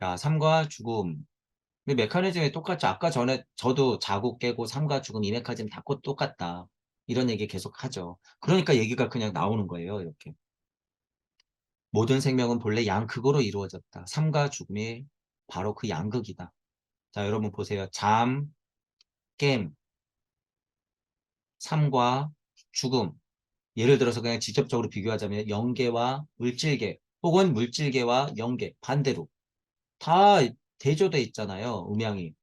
자, 삶과 죽음. 근데 메커니즘이 똑같죠. 아까 전에 저도 자고 깨고 삶과 죽음 이 메커니즘 다 똑같다. 이런 얘기 계속 하죠. 그러니까 얘기가 그냥 나오는 거예요. 이렇게. 모든 생명은 본래 양극으로 이루어졌다. 삶과 죽음이 바로 그 양극이다. 자, 여러분 보세요. 잠, 깸, 삶과 죽음. 예를 들어서 그냥 직접적으로 비교하자면 영계와 물질계 혹은 물질계와 영계 반대로 다 대조돼 있잖아요. 음양이.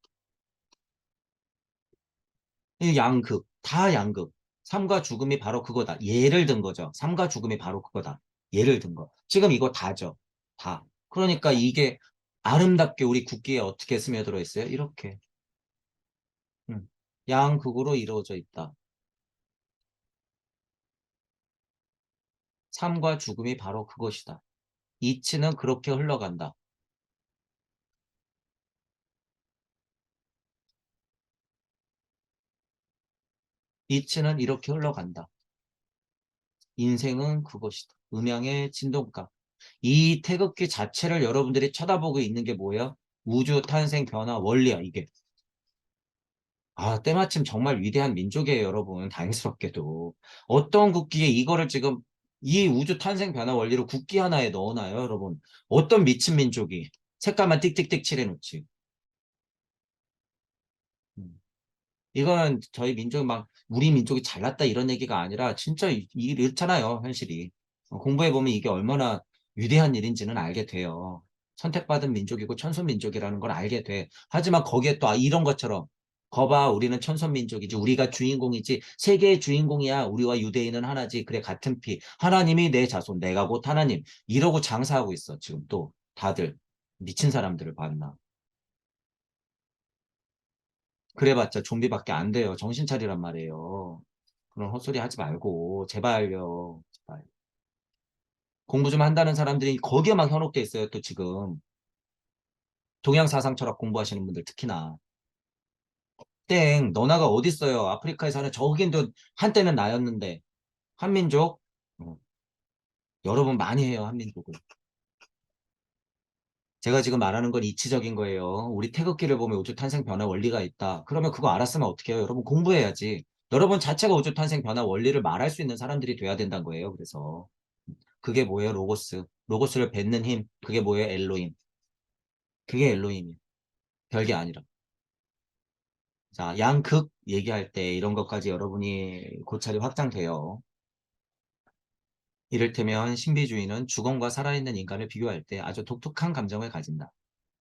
이 양극, 다 양극. 삶과 죽음이 바로 그거다. 예를 든 거죠. 삶과 죽음이 바로 그거다. 예를 든 거. 지금 이거 다죠. 다. 그러니까 이게 아름답게 우리 국기에 어떻게 스며들어 있어요? 이렇게. 양극으로 이루어져 있다. 삶과 죽음이 바로 그것이다. 이치는 그렇게 흘러간다. 이치는 이렇게 흘러간다. 인생은 그것이다. 음양의 진동각. 이 태극기 자체를 여러분들이 쳐다보고 있는 게 뭐예요? 우주 탄생 변화 원리야, 이게. 아, 때마침 정말 위대한 민족이에요, 여러분. 다행스럽게도. 어떤 국기에 이거를 지금 이 우주 탄생 변화 원리로 국기 하나에 넣어놔요, 여러분. 어떤 미친 민족이 색깔만 띡띡띡 칠해놓지. 음. 이거는 저희 민족이 막 우리 민족이 잘났다 이런 얘기가 아니라 진짜 이렇잖아요, 현실이. 공부해보면 이게 얼마나 위대한 일인지는 알게 돼요. 선택받은 민족이고 천선민족이라는 걸 알게 돼. 하지만 거기에 또 이런 것처럼 거봐 우리는 천선민족이지 우리가 주인공이지 세계의 주인공이야 우리와 유대인은 하나지 그래 같은 피 하나님이 내 자손 내가 곧 하나님 이러고 장사하고 있어 지금 또 다들 미친 사람들을 봤나. 그래봤자 좀비밖에 안 돼요. 정신 차리란 말이에요. 그런 헛소리 하지 말고 제발요. 제발. 공부 좀 한다는 사람들이 거기에 막 현혹돼 있어요. 또 지금 동양 사상 철학 공부하시는 분들 특히나 땡 너나가 어딨어요. 아프리카에 사는 저 흑인도 한때는 나였는데 한민족 어, 여러분 많이 해요. 한민족을. 제가 지금 말하는 건 이치적인 거예요. 우리 태극기를 보면 우주 탄생 변화 원리가 있다. 그러면 그거 알았으면 어떻게 해요? 여러분 공부해야지. 여러분 자체가 우주 탄생 변화 원리를 말할 수 있는 사람들이 돼야 된다는 거예요. 그래서. 그게 뭐예요? 로고스. 로고스를 뱉는 힘. 그게 뭐예요? 엘로힘. 그게 엘로힘이에요. 별게 아니라. 자, 양극 얘기할 때 이런 것까지 여러분이 고찰이 확장돼요. 이를테면 신비주의는 죽음과 살아있는 인간을 비교할 때 아주 독특한 감정을 가진다.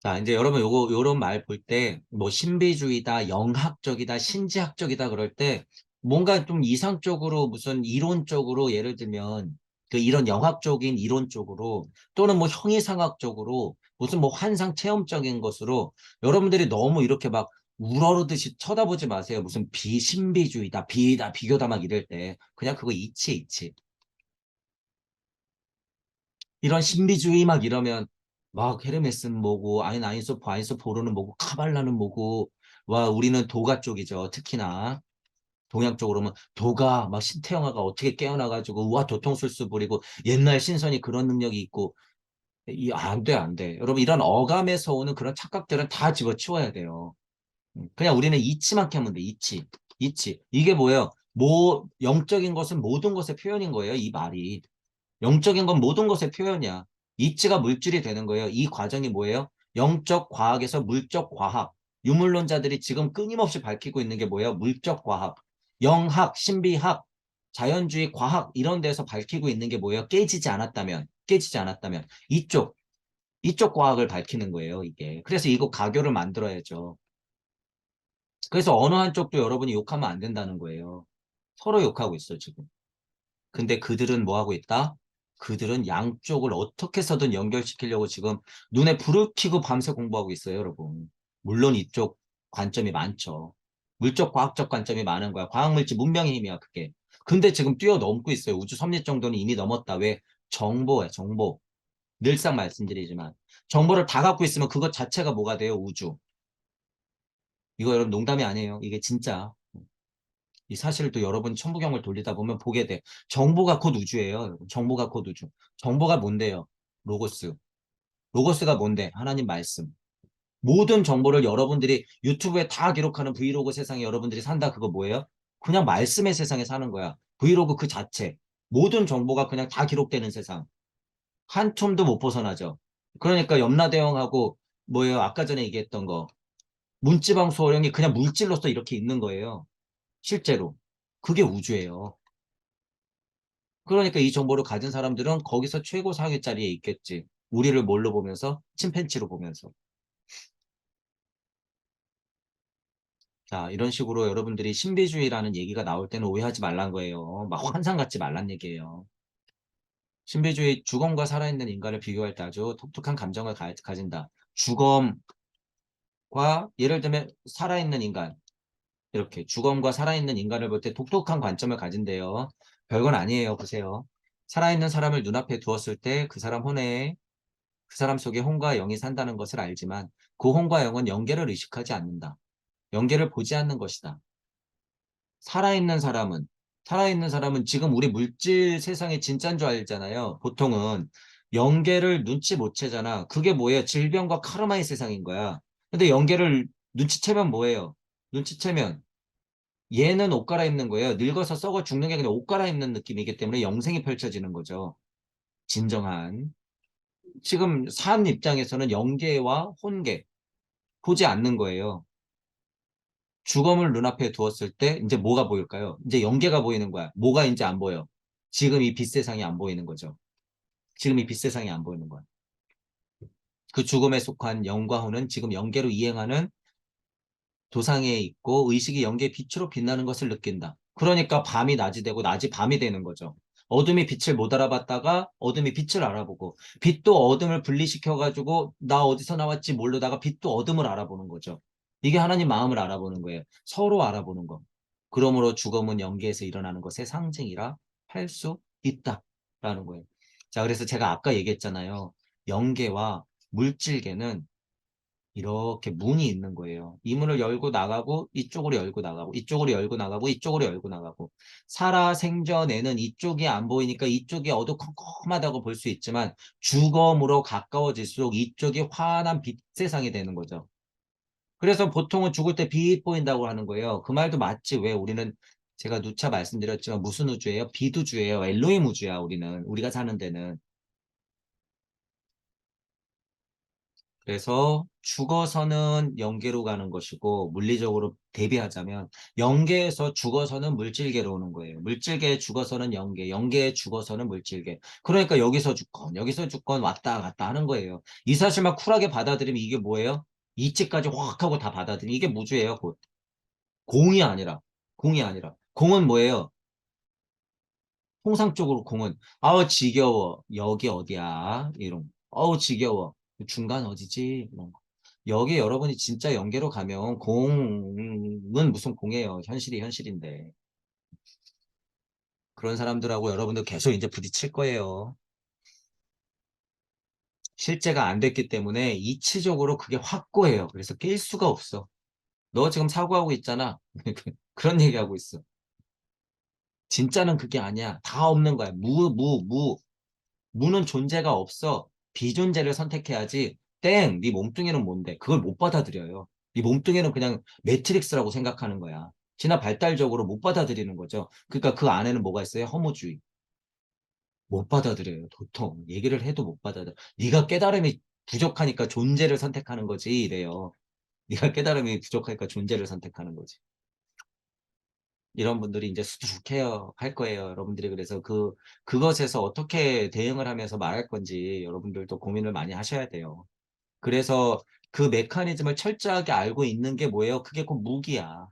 자, 이제 여러분 요런 말 볼 때 뭐 신비주의다, 영학적이다, 신지학적이다 그럴 때 뭔가 좀 이상적으로 무슨 이론적으로 예를 들면 그 이런 영학적인 이론적으로 또는 뭐 형이상학적으로 무슨 뭐 환상 체험적인 것으로 여러분들이 너무 이렇게 막 우러르듯이 쳐다보지 마세요. 무슨 비신비주의다, 비다, 비교다 막 이럴 때 그냥 그거 이치. 이런 신비주의 막 이러면 막 헤르메스는 뭐고 아인소포르는 뭐고 카발라는 뭐고 와 우리는 도가 쪽이죠. 특히나 동양 쪽으로는 도가 막 신태영아가 어떻게 깨어나가지고 우와 도통술수 부리고 옛날 신선이 그런 능력이 있고 안 돼. 여러분 이런 어감에서 오는 그런 착각들은 다 집어치워야 돼요. 그냥 우리는 이치만 캐면 돼. 이치. 이게 뭐예요? 영적인 것은 모든 것의 표현인 거예요. 이 말이. 영적인 건 모든 것의 표현이야. 이치가 물질이 되는 거예요. 이 과정이 뭐예요? 영적 과학에서 물적 과학. 유물론자들이 지금 끊임없이 밝히고 있는 게 뭐예요? 물적 과학. 영학, 신비학, 자연주의 과학 이런 데서 밝히고 있는 게 뭐예요? 깨지지 않았다면 이쪽 과학을 밝히는 거예요, 이게. 그래서 이거 가교를 만들어야죠. 그래서 어느 한쪽도 여러분이 욕하면 안 된다는 거예요. 서로 욕하고 있어, 지금. 근데 그들은 뭐 하고 있다? 그들은 양쪽을 어떻게 해서든 연결시키려고 지금 눈에 불을 켜고 밤새 공부하고 있어요, 여러분. 물론 이쪽 관점이 많죠. 물적 과학적 관점이 많은 거야. 과학물질 문명의 힘이야, 그게. 근데 지금 뛰어넘고 있어요. 우주 섭리 정도는 이미 넘었다. 왜? 정보야, 정보. 늘상 말씀드리지만. 정보를 다 갖고 있으면 그것 자체가 뭐가 돼요? 우주. 이거 여러분 농담이 아니에요. 이게 진짜. 이 사실을 또 여러분 천부경을 돌리다 보면 보게 돼. 정보가 곧 우주예요. 여러분. 정보가 곧 우주. 정보가 뭔데요? 로고스. 로고스가 뭔데? 하나님 말씀. 모든 정보를 여러분들이 유튜브에 다 기록하는 브이로그 세상에 여러분들이 산다. 그거 뭐예요? 그냥 말씀의 세상에 사는 거야. 브이로그 그 자체. 모든 정보가 그냥 다 기록되는 세상. 한 tum도 못 벗어나죠. 그러니까 염라대왕하고 뭐예요? 아까 전에 얘기했던 거. 문지방 소호령이 그냥 물질로서 이렇게 있는 거예요. 실제로. 그게 우주예요. 그러니까 이 정보를 가진 사람들은 거기서 최고 상위 자리에 있겠지. 우리를 뭘로 보면서? 침팬지로 보면서. 자, 이런 식으로 여러분들이 신비주의라는 얘기가 나올 때는 오해하지 말란 거예요. 막 환상 같지 말란 얘기예요. 신비주의 주검과 살아있는 인간을 비교할 때 아주 독특한 감정을 가진다. 주검과 예를 들면 살아있는 인간 이렇게 주검과 살아있는 인간을 볼 때 독특한 관점을 가진대요. 별건 아니에요. 보세요. 살아있는 사람을 눈앞에 두었을 때 그 사람 혼에 그 사람 속에 혼과 영이 산다는 것을 알지만 그 혼과 영은 영계를 의식하지 않는다. 영계를 보지 않는 것이다. 살아있는 사람은 살아있는 사람은 지금 우리 물질 세상의 진짜인 줄 알잖아요. 보통은 영계를 눈치 못 채잖아. 그게 뭐예요? 질병과 카르마의 세상인 거야. 근데 영계를 눈치채면 뭐예요? 눈치채면 얘는 옷 갈아입는 거예요. 늙어서 썩어 죽는 게 그냥 옷 갈아입는 느낌이기 때문에 영생이 펼쳐지는 거죠. 진정한. 지금 산 입장에서는 영계와 혼계 보지 않는 거예요. 주검을 눈앞에 두었을 때 이제 뭐가 보일까요? 이제 영계가 보이는 거야. 뭐가 이제 안 보여? 지금 이 빛세상이 안 보이는 거죠. 지금 이 빛세상이 안 보이는 거야. 그 죽음에 속한 영과 혼은 지금 영계로 이행하는 도상에 있고 의식이 영계의 빛으로 빛나는 것을 느낀다. 그러니까 밤이 낮이 되고 낮이 밤이 되는 거죠. 어둠이 빛을 못 알아봤다가 어둠이 빛을 알아보고 빛도 어둠을 분리시켜가지고 나 어디서 나왔지 모르다가 빛도 어둠을 알아보는 거죠. 이게 하나님 마음을 알아보는 거예요. 서로 알아보는 거. 그러므로 죽음은 영계에서 일어나는 것의 상징이라 할 수 있다라는 거예요. 자, 그래서 제가 아까 얘기했잖아요. 영계와 물질계는 이렇게 문이 있는 거예요. 이 문을 열고 나가고 이쪽으로 열고 나가고 이쪽으로 열고 나가고 이쪽으로 열고 나가고 살아 생전에는 이쪽이 안 보이니까 이쪽이 어두컴컴하다고 볼 수 있지만 주검으로 가까워질수록 이쪽이 환한 빛 세상이 되는 거죠. 그래서 보통은 죽을 때 빛 보인다고 하는 거예요. 그 말도 맞지. 왜 우리는 제가 누차 말씀드렸지만 무슨 우주예요? 빛우주예요. 엘로힘 우주야 우리는. 우리가 사는 데는. 그래서 죽어서는 영계로 가는 것이고 물리적으로 대비하자면 영계에서 죽어서는 물질계로 오는 거예요. 물질계에 죽어서는 영계, 영계에 죽어서는 물질계. 그러니까 여기서 죽건 왔다 갔다 하는 거예요. 이 사실만 쿨하게 받아들이면 이게 뭐예요? 이치까지 확 하고 다 받아들이면 이게 무주예요. 곧. 공이 아니라 공이 아니라 공은 뭐예요? 통상적으로 공은 아우 지겨워 여기 어디야 이런 어우 지겨워 중간 어디지 이런 거. 여기 여러분이 진짜 연계로 가면 공은 무슨 공이에요. 현실이 현실인데 그런 사람들하고 여러분들 계속 이제 부딪힐 거예요. 실제가 안 됐기 때문에 이치적으로 그게 확고해요. 그래서 낄 수가 없어. 너 지금 사고하고 있잖아. 그런 얘기하고 있어. 진짜는 그게 아니야. 다 없는 거야. 무는 존재가 없어. 비존재를 선택해야지. 땡! 네 몸뚱이는 뭔데? 그걸 못 받아들여요. 네 몸뚱이는 그냥 매트릭스라고 생각하는 거야. 진화 발달적으로 못 받아들이는 거죠. 그러니까 그 안에는 뭐가 있어요? 허무주의. 못 받아들여요. 도통. 얘기를 해도 못 받아들여. 네가 깨달음이 부족하니까 존재를 선택하는 거지. 이래요. 네가 깨달음이 부족하니까 존재를 선택하는 거지. 이런 분들이 이제 수두룩해요. 할 거예요. 여러분들이 그래서 그것에서 어떻게 대응을 하면서 말할 건지 여러분들도 고민을 많이 하셔야 돼요. 그래서 그 메커니즘을 철저하게 알고 있는 게 뭐예요? 그게 곧 무기야.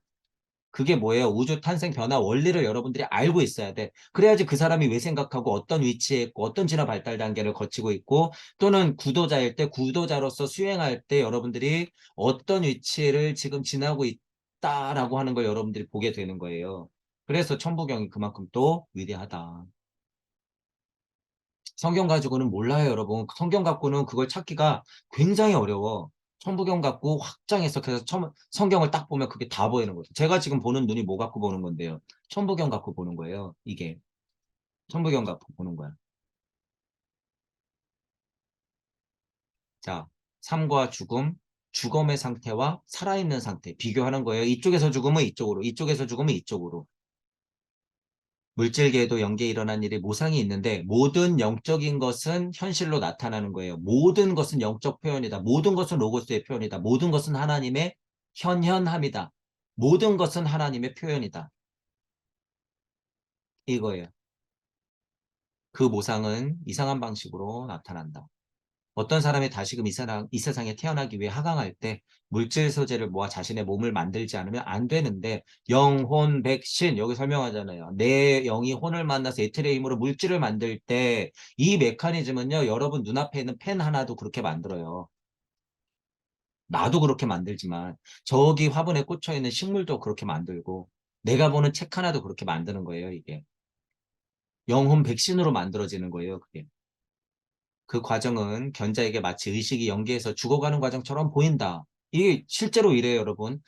그게 뭐예요? 우주 탄생 변화 원리를 여러분들이 알고 있어야 돼. 그래야지 그 사람이 왜 생각하고 어떤 위치에 있고 어떤 진화 발달 단계를 거치고 있고 또는 구도자일 때 구도자로서 수행할 때 여러분들이 어떤 위치를 지금 지나고 있다라고 하는 걸 여러분들이 보게 되는 거예요. 그래서 천부경이 그만큼 또 위대하다. 성경 가지고는 몰라요, 여러분. 성경 갖고는 그걸 찾기가 굉장히 어려워. 천부경 갖고 확장해서 그래서 성경을 딱 보면 그게 다 보이는 거죠. 제가 지금 보는 눈이 뭐 갖고 보는 건데요. 천부경 갖고 보는 거예요. 이게 천부경 갖고 보는 거야. 자, 삶과 죽음, 죽음의 상태와 살아있는 상태 비교하는 거예요. 이쪽에서 죽으면 이쪽으로, 이쪽에서 죽으면 이쪽으로. 물질계에도 영계에 일어난 일이 모상이 있는데 모든 영적인 것은 현실로 나타나는 거예요. 모든 것은 영적 표현이다. 모든 것은 로고스의 표현이다. 모든 것은 하나님의 현현함이다. 모든 것은 하나님의 표현이다. 이거예요. 그 모상은 이상한 방식으로 나타난다. 어떤 사람이 다시금 이 세상에 태어나기 위해 하강할 때 물질 소재를 모아 자신의 몸을 만들지 않으면 안 되는데 영혼 백신 여기 설명하잖아요. 내 영이 혼을 만나서 에테르의 힘으로 물질을 만들 때 이 메커니즘은요. 여러분 눈앞에 있는 펜 하나도 그렇게 만들어요. 나도 그렇게 만들지만 저기 화분에 꽂혀 있는 식물도 그렇게 만들고 내가 보는 책 하나도 그렇게 만드는 거예요. 이게 영혼 백신으로 만들어지는 거예요. 그게. 그 과정은 견자에게 마치 의식이 연계해서 죽어가는 과정처럼 보인다. 이게 실제로 이래요, 여러분.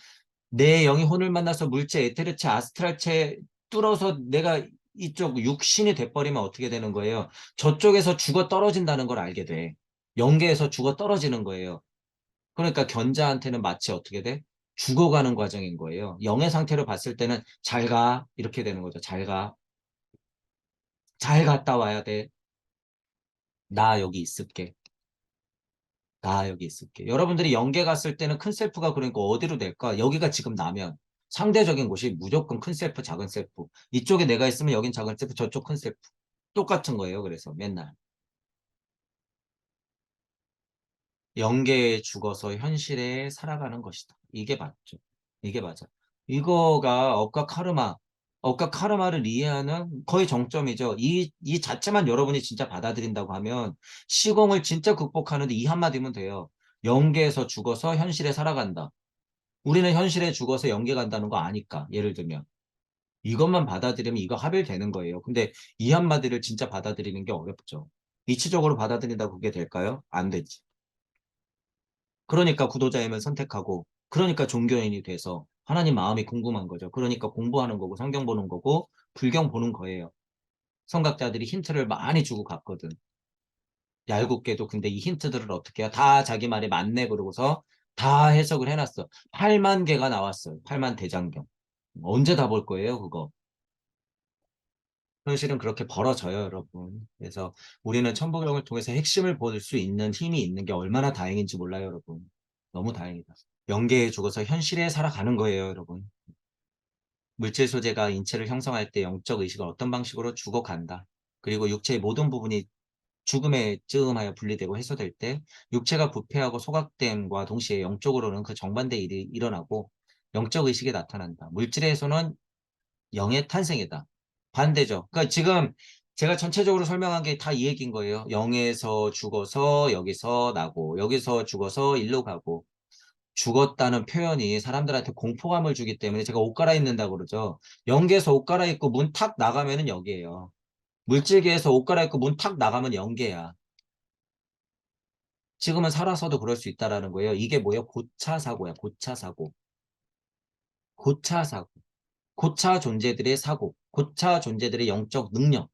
내 영이 혼을 만나서 물체, 에테르체, 아스트랄체 뚫어서 내가 이쪽 육신이 돼버리면 어떻게 되는 거예요? 저쪽에서 죽어 떨어진다는 걸 알게 돼. 연계에서 죽어 떨어지는 거예요. 그러니까 견자한테는 마치 어떻게 돼? 죽어가는 과정인 거예요. 영의 상태로 봤을 때는 잘 가. 이렇게 되는 거죠. 잘 가. 잘 갔다 와야 돼. 나 여기 있을게. 나 여기 있을게. 여러분들이 연계 갔을 때는 큰 셀프가 그러니까 어디로 될까? 여기가 지금 나면 상대적인 곳이 무조건 큰 셀프, 작은 셀프. 이쪽에 내가 있으면 여긴 작은 셀프, 저쪽 큰 셀프. 똑같은 거예요. 그래서 맨날. 연계에 죽어서 현실에 살아가는 것이다. 이게 맞죠. 이게 맞아. 이거가 업과 카르마, 업과 카르마를 이해하는 거의 정점이죠. 이 자체만 여러분이 진짜 받아들인다고 하면 시공을 진짜 극복하는데 이 한마디면 돼요. 연계에서 죽어서 현실에 살아간다. 우리는 현실에 죽어서 연계 간다는 거 아니까, 예를 들면. 이것만 받아들이면 이거 합일되는 거예요. 근데 이 한마디를 진짜 받아들이는 게 어렵죠. 이치적으로 받아들인다고 그게 될까요? 안 되지. 그러니까 구도자임을 선택하고, 그러니까 종교인이 돼서 하나님 마음이 궁금한 거죠. 그러니까 공부하는 거고, 성경 보는 거고, 불경 보는 거예요. 성각자들이 힌트를 많이 주고 갔거든. 얄궂게도 근데 이 힌트들을 어떻게 해요? 다 자기 말이 맞네 그러고서 다 해석을 해놨어. 8만 개가 나왔어요. 8만 대장경. 언제 다 볼 거예요, 그거? 현실은 그렇게 벌어져요, 여러분. 그래서 우리는 천부경을 통해서 핵심을 볼 수 있는 힘이 있는 게 얼마나 다행인지 몰라요, 여러분. 너무 다행이다. 영계에 죽어서 현실에 살아가는 거예요, 여러분. 물질 소재가 인체를 형성할 때 영적 의식을 어떤 방식으로 죽어간다. 그리고 육체의 모든 부분이 죽음에 쯤하여 분리되고 해소될 때 육체가 부패하고 소각됨과 동시에 영적으로는 그 정반대 일이 일어나고 영적 의식이 나타난다. 물질의 해소는 영의 탄생이다. 반대죠. 그러니까 지금 제가 전체적으로 설명한 게 다 이 얘기인 거예요. 영에서 죽어서 여기서 나고 여기서 죽어서 일로 가고 죽었다는 표현이 사람들한테 공포감을 주기 때문에 제가 옷 갈아입는다고 그러죠. 영계에서 옷 갈아입고 문 탁 나가면은 여기에요. 물질계에서 옷 갈아입고 문 탁 나가면 영계야. 지금은 살아서도 그럴 수 있다라는 거예요. 이게 뭐예요? 고차 사고야. 고차 사고. 고차 사고. 고차 존재들의 사고. 고차 존재들의 영적 능력.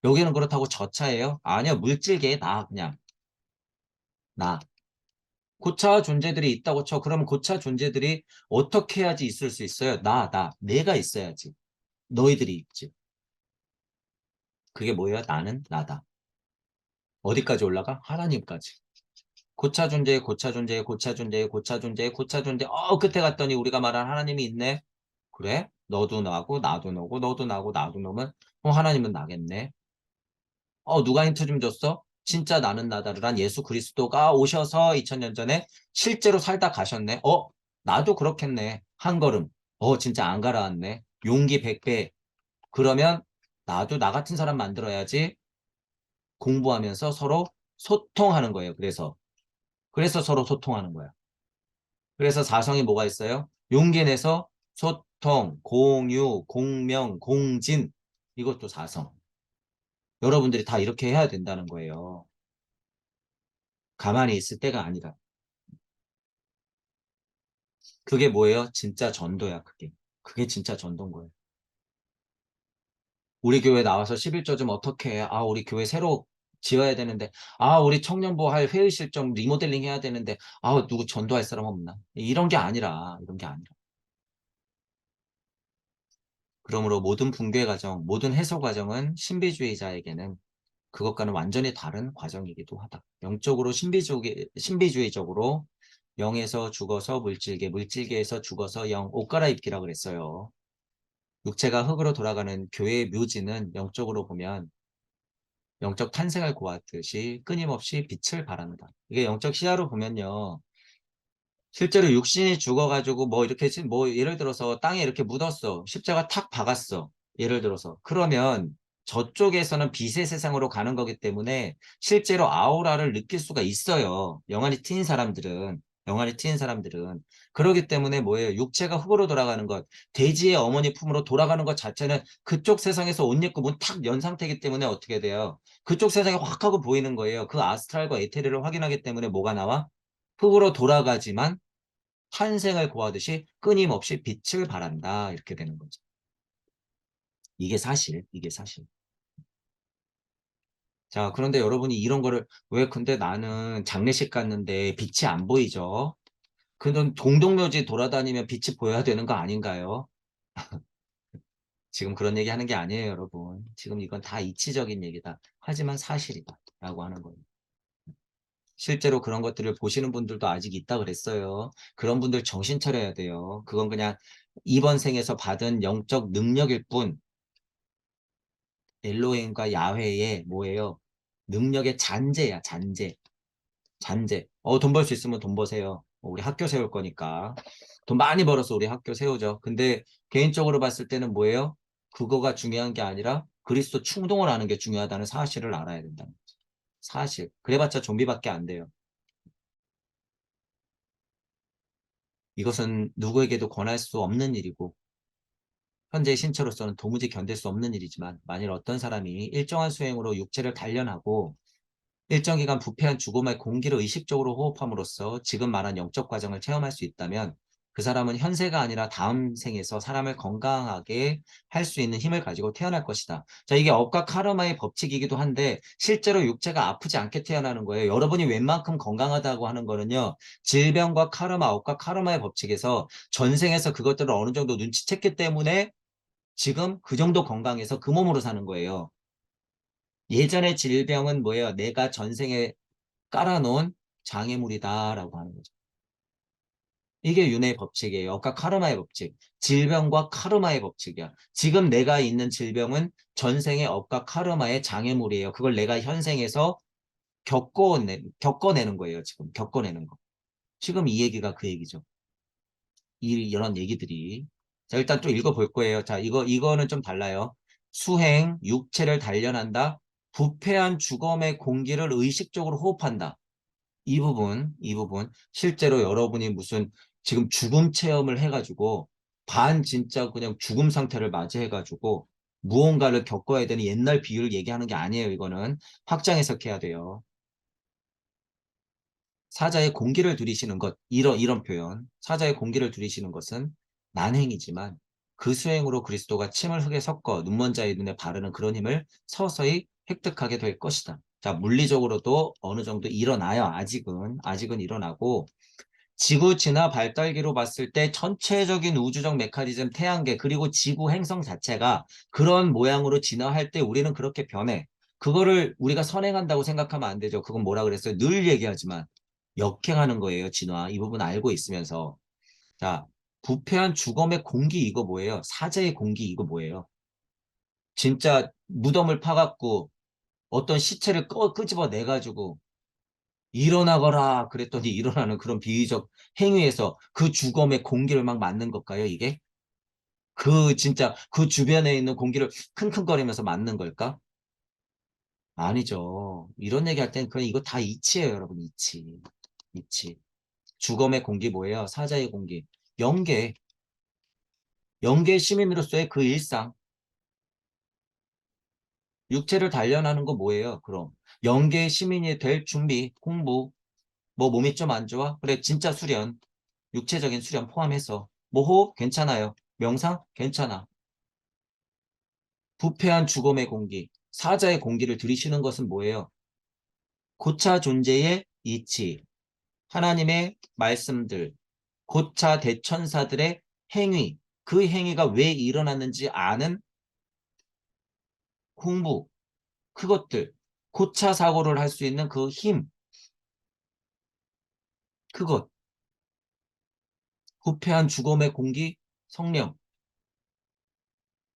여기는 그렇다고 저차예요? 아니요. 물질계에 나 그냥. 나. 고차 존재들이 있다고 쳐. 그러면 고차 존재들이 어떻게 해야지 있을 수 있어요? 나. 내가 있어야지. 너희들이 있지. 그게 뭐예요? 나는 나다. 어디까지 올라가? 하나님까지. 고차 존재, 고차 존재, 고차 존재, 고차 존재, 고차 존재. 끝에 갔더니 우리가 말한 하나님이 있네. 그래? 너도 나고, 나도 너고, 너도 나고, 나도 너면, 하나님은 나겠네. 누가 힌트 좀 줬어? 진짜 나는 나다르란 예수 그리스도가 오셔서 2000년 전에 실제로 살다 가셨네. 나도 그렇겠네. 한 걸음. 진짜 안 가라앉네. 용기 100배. 그러면 나도 나 같은 사람 만들어야지 공부하면서 서로 소통하는 거예요. 그래서 서로 소통하는 거야. 그래서 사성이 뭐가 있어요? 용기 내서 소통, 공유, 공명, 공진. 이것도 사성. 여러분들이 다 이렇게 해야 된다는 거예요. 가만히 있을 때가 아니라. 그게 뭐예요? 진짜 전도야, 그게. 그게 진짜 전도인 거예요. 우리 교회 나와서 11조 좀 어떻게 해? 우리 교회 새로 지어야 되는데, 아, 우리 청년부 할 회의실 좀 리모델링 해야 되는데, 아, 누구 전도할 사람 없나? 이런 게 아니라. 그러므로 모든 붕괴 과정, 모든 해소 과정은 신비주의자에게는 그것과는 완전히 다른 과정이기도 하다. 영적으로 신비주의적으로 영에서 죽어서 물질계, 물질계에서 죽어서 영, 옷 갈아입기라 그랬어요. 육체가 흙으로 돌아가는 교회의 묘지는 영적으로 보면 영적 탄생을 구하듯이 끊임없이 빛을 발한다. 이게 영적 시야로 보면요. 실제로 육신이 죽어가지고 뭐 이렇게 뭐 예를 들어서 땅에 이렇게 묻었어. 십자가 탁 박았어. 예를 들어서. 그러면 저쪽에서는 빛의 세상으로 가는 거기 때문에 실제로 아우라를 느낄 수가 있어요. 영안이 트인 사람들은. 영안이 트인 사람들은. 그러기 때문에 뭐예요? 육체가 흙으로 돌아가는 것, 돼지의 어머니 품으로 돌아가는 것 자체는 그쪽 세상에서 옷 입고 문 탁 연 상태이기 때문에 어떻게 돼요? 그쪽 세상이 확 하고 보이는 거예요. 그 아스트랄과 에테르를 확인하기 때문에 뭐가 나와? 흙으로 돌아가지만 탄생을 구하듯이 끊임없이 빛을 발한다. 이렇게 되는 거죠. 이게 사실, 이게 사실. 자, 그런데 여러분이 이런 거를 왜 근데 나는 장례식 갔는데 빛이 안 보이죠? 그건 동동묘지 돌아다니면 빛이 보여야 되는 거 아닌가요? 지금 그런 얘기 하는 게 아니에요, 여러분. 지금 이건 다 이치적인 얘기다. 하지만 사실이다. 라고 하는 거예요. 실제로 그런 것들을 보시는 분들도 아직 있다 그랬어요. 그런 분들 정신 차려야 돼요. 그건 그냥 이번 생에서 받은 영적 능력일 뿐 엘로힘과 야훼의 뭐예요? 능력의 잔재야, 잔재. 잔재. 돈 벌 수 있으면 돈 버세요. 우리 학교 세울 거니까. 돈 많이 벌어서 우리 학교 세우죠. 근데 개인적으로 봤을 때는 뭐예요? 그거가 중요한 게 아니라 그리스도 충동을 하는 게 중요하다는 사실을 알아야 된다. 사실. 그래봤자 좀비밖에 안 돼요. 이것은 누구에게도 권할 수 없는 일이고 현재 신체로서는 도무지 견딜 수 없는 일이지만 만일 어떤 사람이 일정한 수행으로 육체를 단련하고 일정 기간 부패한 죽음의 공기를 의식적으로 호흡함으로써 지금 말한 영적 과정을 체험할 수 있다면 그 사람은 현세가 아니라 다음 생에서 사람을 건강하게 할 수 있는 힘을 가지고 태어날 것이다. 자, 이게 업과 카르마의 법칙이기도 한데 실제로 육체가 아프지 않게 태어나는 거예요. 여러분이 웬만큼 건강하다고 하는 거는요. 질병과 카르마, 업과 카르마의 법칙에서 전생에서 그것들을 어느 정도 눈치챘기 때문에 지금 그 정도 건강해서 그 몸으로 사는 거예요. 예전의 질병은 뭐예요? 내가 전생에 깔아놓은 장애물이다라고 하는 거죠. 이게 윤회의 법칙이에요. 업과 카르마의 법칙. 질병과 카르마의 법칙이야. 지금 내가 있는 질병은 전생의 업과 카르마의 장애물이에요. 그걸 내가 현생에서 겪어내는 거예요. 지금 겪어내는 거. 지금 이 얘기가 그 얘기죠. 이런 얘기들이. 자, 일단 또 읽어볼 거예요. 자, 이거는 좀 달라요. 수행, 육체를 단련한다. 부패한 주검의 공기를 의식적으로 호흡한다. 이 부분. 실제로 여러분이 무슨 지금 죽음 체험을 해가지고 진짜 그냥 죽음 상태를 맞이해가지고 무언가를 겪어야 되는 옛날 비유를 얘기하는 게 아니에요. 이거는 확장 해석해야 돼요. 사자의 공기를 들이시는 것, 이런 표현. 사자의 공기를 들이시는 것은 난행이지만 그 수행으로 그리스도가 침을 흙에 섞어 눈먼 자의 눈에 바르는 그런 힘을 서서히 획득하게 될 것이다. 자, 물리적으로도 어느 정도 일어나요. 아직은 일어나고 지구 진화 발달기로 봤을 때 전체적인 우주적 메커니즘 태양계 그리고 지구 행성 자체가 그런 모양으로 진화할 때 우리는 그렇게 변해. 그거를 우리가 선행한다고 생각하면 안 되죠. 그건 뭐라 그랬어요? 늘 얘기하지만 역행하는 거예요. 진화. 이 부분 알고 있으면서. 자, 부패한 주검의 공기 이거 뭐예요? 사제의 공기 이거 뭐예요? 진짜 무덤을 파갖고 어떤 시체를 끄집어 내가지고 일어나거라 그랬더니 일어나는 그런 비유적 행위에서 그 주검의 공기를 막 맞는 걸까요, 이게? 진짜 그 주변에 있는 공기를 킁킁거리면서 맞는 걸까? 아니죠. 이런 얘기 할 땐 그냥 이거 다 이치예요, 여러분. 이치. 이치. 주검의 공기 뭐예요? 사자의 공기. 영계. 영계 시민으로서의 그 일상. 육체를 단련하는 거 뭐예요? 그럼. 영계 시민이 될 준비, 공부. 뭐 몸이 좀 안 좋아? 그래, 진짜 수련. 육체적인 수련 포함해서 뭐 호흡 괜찮아요. 명상 괜찮아. 부패한 주검의 공기, 사자의 공기를 들이쉬는 것은 뭐예요? 고차 존재의 이치, 하나님의 말씀들, 고차 대천사들의 행위, 그 행위가 왜 일어났는지 아는 공부, 그것들, 고차 사고를 할 수 있는 그 힘, 그것, 부패한 죽음의 공기, 성령,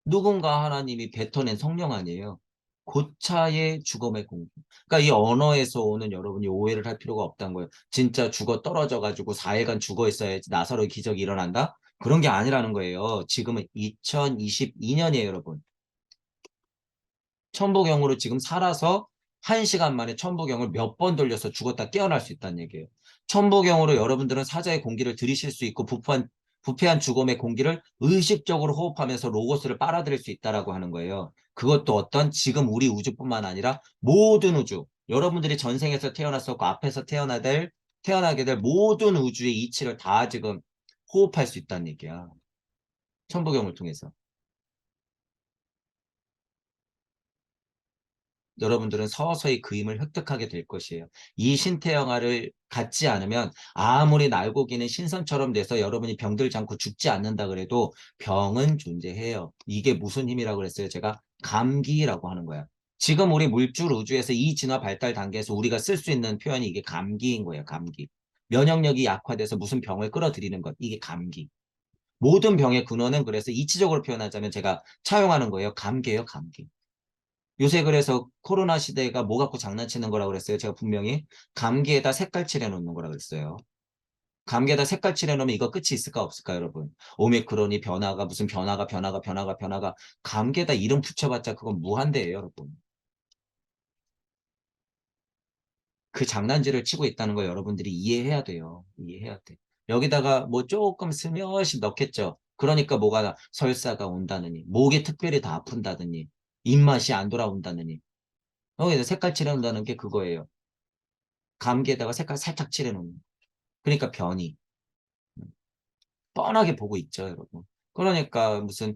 누군가 하나님이 뱉어낸 성령 아니에요. 고차의 죽음의 공기. 그러니까 이 언어에서 오는 여러분이 오해를 할 필요가 없다는 거예요. 진짜 죽어 떨어져가지고 4일간 죽어 있어야지 나사로의 기적이 일어난다? 그런 게 아니라는 거예요. 지금은 2022년이에요, 여러분. 천부경으로 지금 살아서 1시간 만에 천부경을 몇 번 돌려서 죽었다 깨어날 수 있다는 얘기예요. 천부경으로 여러분들은 사자의 공기를 들이실 수 있고 부패한 죽음의 공기를 의식적으로 호흡하면서 로고스를 빨아들일 수 있다라고 하는 거예요. 그것도 어떤 지금 우리 우주뿐만 아니라 모든 우주, 여러분들이 전생에서 태어났었고 앞에서 태어나게 될 모든 우주의 이치를 다 지금 호흡할 수 있다는 얘기야. 천부경을 통해서. 여러분들은 서서히 그 힘을 획득하게 될 것이에요. 이 신태영아를 갖지 않으면 아무리 날고기는 신선처럼 돼서 여러분이 병들지 않고 죽지 않는다 그래도 병은 존재해요. 이게 무슨 힘이라고 그랬어요? 제가 감기라고 하는 거야. 지금 우리 물질 우주에서 이 진화 발달 단계에서 우리가 쓸 수 있는 표현이 이게 감기인 거예요. 감기. 면역력이 약화돼서 무슨 병을 끌어들이는 것. 이게 감기. 모든 병의 근원은 그래서 이치적으로 표현하자면 제가 차용하는 거예요. 감기예요. 감기. 요새 그래서 코로나 시대가 뭐 갖고 장난치는 거라고 그랬어요. 제가 분명히 감기에다 색깔 칠해 놓는 거라고 그랬어요. 감기에다 색깔 칠해 놓으면 이거 끝이 있을까 없을까 여러분. 오미크론이 변화가 무슨 변화가 감기에다 이름 붙여봤자 그건 무한대예요 여러분. 그 장난질을 치고 있다는 거 여러분들이 이해해야 돼요. 이해해야 돼. 여기다가 뭐 조금 스며시 넣겠죠. 그러니까 뭐가 설사가 온다느니 목이 특별히 다 아픈다느니 입맛이 안 돌아온다느니 여기다 색깔 칠해놓는다는 게 그거예요. 감기에다가 색깔 살짝 칠해놓는. 그러니까 변이. 뻔하게 보고 있죠, 여러분. 그러니까 무슨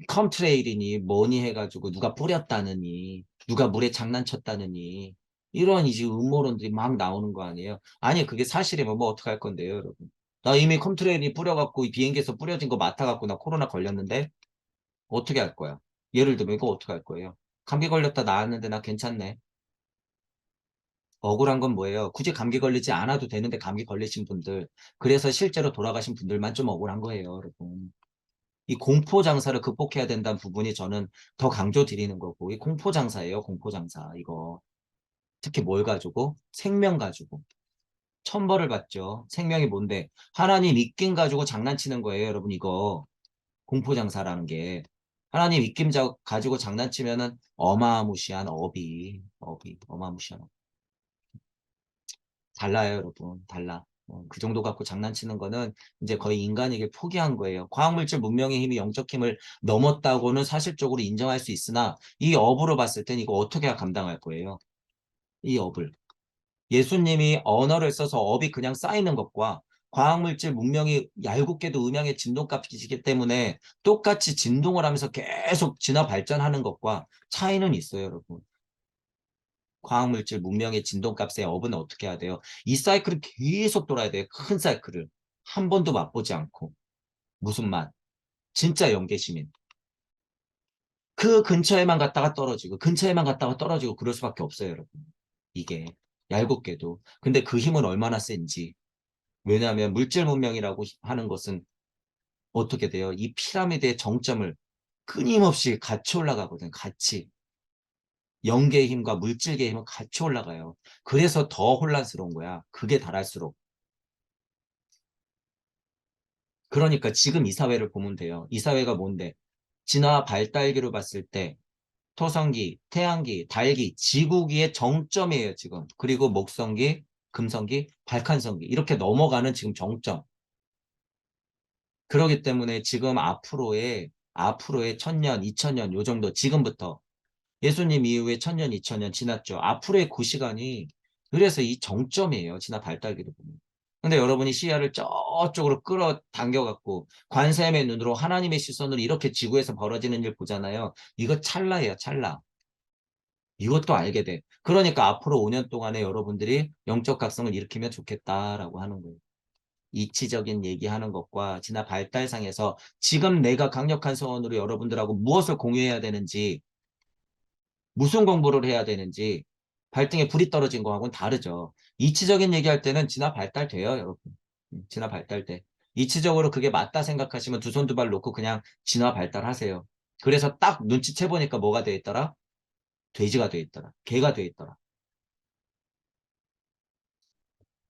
컴트레일이니 뭐니 해가지고 누가 뿌렸다느니 누가 물에 장난쳤다느니 이런 이제 음모론들이 막 나오는 거 아니에요. 아니 그게 사실이면 뭐 어떡할 건데요, 여러분. 나 이미 컴트레일이 뿌려갖고 이 비행기에서 뿌려진 거 맡아갖고 나 코로나 걸렸는데 어떻게 할 거야? 예를 들면 이거 어떻게 할 거예요? 감기 걸렸다 나았는데 나 괜찮네. 억울한 건 뭐예요? 굳이 감기 걸리지 않아도 되는데 감기 걸리신 분들, 그래서 실제로 돌아가신 분들만 좀 억울한 거예요, 여러분. 이 공포 장사를 극복해야 된다는 부분이 저는 더 강조 드리는 거고, 이 공포 장사예요, 공포 장사. 이거. 특히 뭘 가지고? 생명 가지고. 천벌을 받죠. 생명이 뭔데? 하나님 믿긴 가지고 장난치는 거예요, 여러분, 이거. 공포 장사라는 게. 하나님 믿김 가지고 장난치면은 어마무시한 어마무시한 달라요, 여러분. 달라. 그 정도 갖고 장난치는 거는 이제 거의 인간에게 포기한 거예요. 과학물질 문명의 힘이 영적 힘을 넘었다고는 사실적으로 인정할 수 있으나 이 업으로 봤을 땐 이거 어떻게 감당할 거예요? 이 업을. 예수님이 언어를 써서 업이 그냥 쌓이는 것과 과학물질 문명이 얄궂게도 음양의 진동값이기 때문에 똑같이 진동을 하면서 계속 진화 발전하는 것과 차이는 있어요, 여러분. 과학물질 문명의 진동값의 업은 어떻게 해야 돼요? 이 사이클을 계속 돌아야 돼요. 큰 사이클을. 한 번도 맛보지 않고. 무슨 맛? 진짜 영계시민. 그 근처에만 갔다가 떨어지고 근처에만 갔다가 떨어지고 그럴 수밖에 없어요, 여러분. 이게 얄궂게도. 근데 그 힘은 얼마나 센지. 왜냐하면 물질 문명이라고 하는 것은 어떻게 돼요? 이 피라미드의 정점을 끊임없이 같이 올라가거든. 같이. 영계의 힘과 물질계의 힘은 같이 올라가요. 그래서 더 혼란스러운 거야. 그게 달할수록. 그러니까 지금 이 사회를 보면 돼요. 이 사회가 뭔데? 진화 발달기로 봤을 때 토성기, 태양기, 달기, 지구기의 정점이에요, 지금. 그리고 목성기, 금성기, 발칸성기 이렇게 넘어가는 지금 정점. 그렇기 때문에 지금 앞으로의 1000년, 2000년 요 정도 지금부터 예수님 이후에 1000년, 2000년 지났죠. 앞으로의 그 시간이 그래서 이 정점이에요. 진화 발달기로 보면. 근데 여러분이 시야를 저쪽으로 끌어당겨갖고 관세음의 눈으로 하나님의 시선으로 이렇게 지구에서 벌어지는 일 보잖아요. 이거 찰나예요, 찰나. 이것도 알게 돼. 그러니까 앞으로 5년 동안에 여러분들이 영적 각성을 일으키면 좋겠다라고 하는 거예요. 이치적인 얘기하는 것과 지나 발달상에서 지금 내가 강력한 소원으로 여러분들하고 무엇을 공유해야 되는지, 무슨 공부를 해야 되는지, 발등에 불이 떨어진 거하고는 다르죠. 이치적인 얘기할 때는 지나 발달돼요, 여러분. 지나 발달돼. 이치적으로 그게 맞다 생각하시면 두 손 두 발 놓고 그냥 진화 발달하세요. 그래서 딱 눈치채 보니까 뭐가 돼 있더라? 돼지가 돼 있더라. 개가 돼 있더라.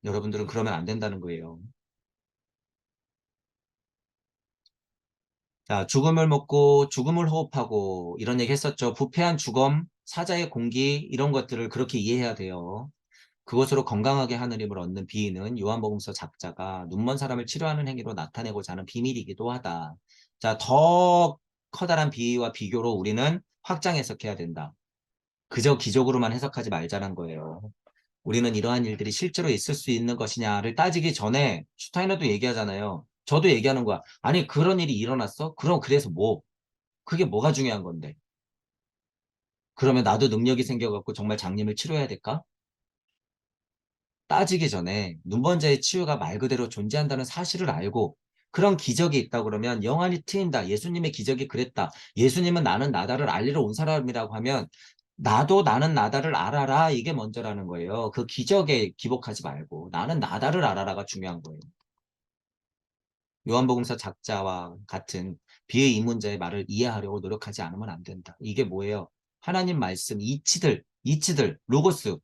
여러분들은 그러면 안 된다는 거예요. 자, 죽음을 먹고 죽음을 호흡하고 이런 얘기 했었죠. 부패한 주검, 사자의 공기 이런 것들을 그렇게 이해해야 돼요. 그것으로 건강하게 하느님을 얻는 비유는 요한복음서 작자가 눈먼 사람을 치료하는 행위로 나타내고자 하는 비밀이기도 하다. 자, 더 커다란 비유와 비교로 우리는 확장 해석해야 된다. 그저 기적으로만 해석하지 말자는 거예요. 우리는 이러한 일들이 실제로 있을 수 있는 것이냐를 따지기 전에 슈타이너도 얘기하잖아요. 저도 얘기하는 거야. 아니, 그런 일이 일어났어? 그럼 그래서 뭐? 그게 뭐가 중요한 건데? 그러면 나도 능력이 생겨갖고 정말 장님을 치료해야 될까? 따지기 전에 눈먼자의 치유가 말 그대로 존재한다는 사실을 알고 그런 기적이 있다 그러면 영안이 트인다. 예수님의 기적이 그랬다. 예수님은 나는 나다를 알리러 온 사람이라고 하면 나도 나는 나다를 알아라. 이게 먼저라는 거예요. 그 기적에 기복하지 말고 나는 나다를 알아라가 중요한 거예요. 요한복음서 작자와 같은 비의문자의 말을 이해하려고 노력하지 않으면 안 된다. 이게 뭐예요? 하나님 말씀, 이치들, 로고스,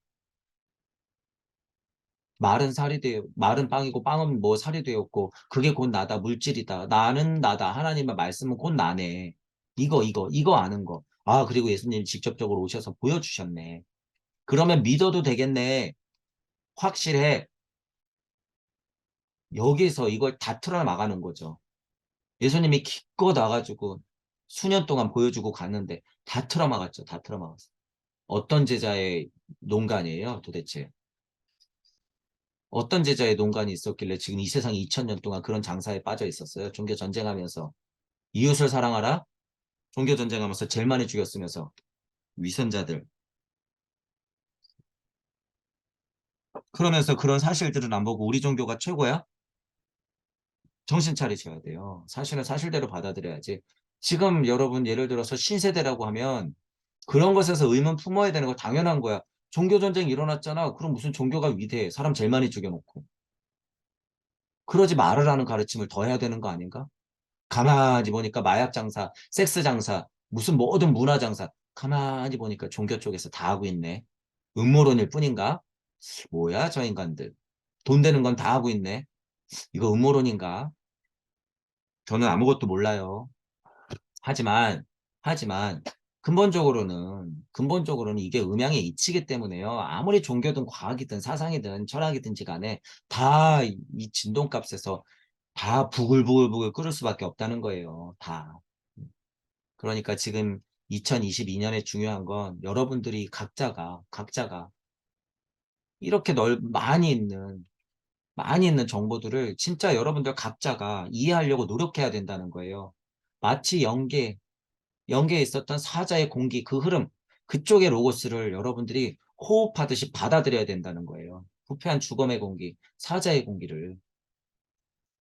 말은 살이 되어, 말은 빵이고 빵은 뭐 살이 되었고 그게 곧 나다, 물질이다. 나는 나다. 하나님의 말씀은 곧 나네. 이거 아는 거. 아, 그리고 예수님이 직접적으로 오셔서 보여주셨네. 그러면 믿어도 되겠네. 확실해. 여기서 이걸 다 틀어나가는 거죠. 예수님이 기껏 와가지고 수년 동안 보여주고 갔는데 다 틀어막았죠. 다 틀어막았어. 어떤 제자의 농간이에요, 도대체? 어떤 제자의 농간이 있었길래 지금 이 세상에 2000년 동안 그런 장사에 빠져 있었어요? 종교 전쟁하면서. 이웃을 사랑하라? 종교 전쟁하면서 제일 많이 죽였으면서. 위선자들. 그러면서 그런 사실들은 안 보고 우리 종교가 최고야? 정신 차리셔야 돼요. 사실은 사실대로 받아들여야지. 지금 여러분 예를 들어서 신세대라고 하면 그런 것에서 의문 품어야 되는 거 당연한 거야. 종교 전쟁 일어났잖아. 그럼 무슨 종교가 위대해. 사람 제일 많이 죽여놓고. 그러지 말으라는 가르침을 더 해야 되는 거 아닌가? 가만히 보니까 마약 장사, 섹스 장사, 무슨 모든 문화 장사. 가만히 보니까 종교 쪽에서 다 하고 있네. 음모론일 뿐인가? 뭐야, 저 인간들. 돈 되는 건 다 하고 있네. 이거 음모론인가? 저는 아무것도 몰라요. 하지만, 하지만, 근본적으로는 이게 음양의 이치기 때문에요. 아무리 종교든 과학이든 사상이든 철학이든지 간에 다 이 진동값에서 다 부글부글부글 끓을 수밖에 없다는 거예요. 다. 그러니까 지금 2022년에 중요한 건 여러분들이 각자가 이렇게 많이 있는 정보들을 진짜 여러분들 각자가 이해하려고 노력해야 된다는 거예요. 마치 연계에 있었던 사자의 공기, 그 흐름, 그쪽의 로고스를 여러분들이 호흡하듯이 받아들여야 된다는 거예요. 부패한 주검의 공기, 사자의 공기를.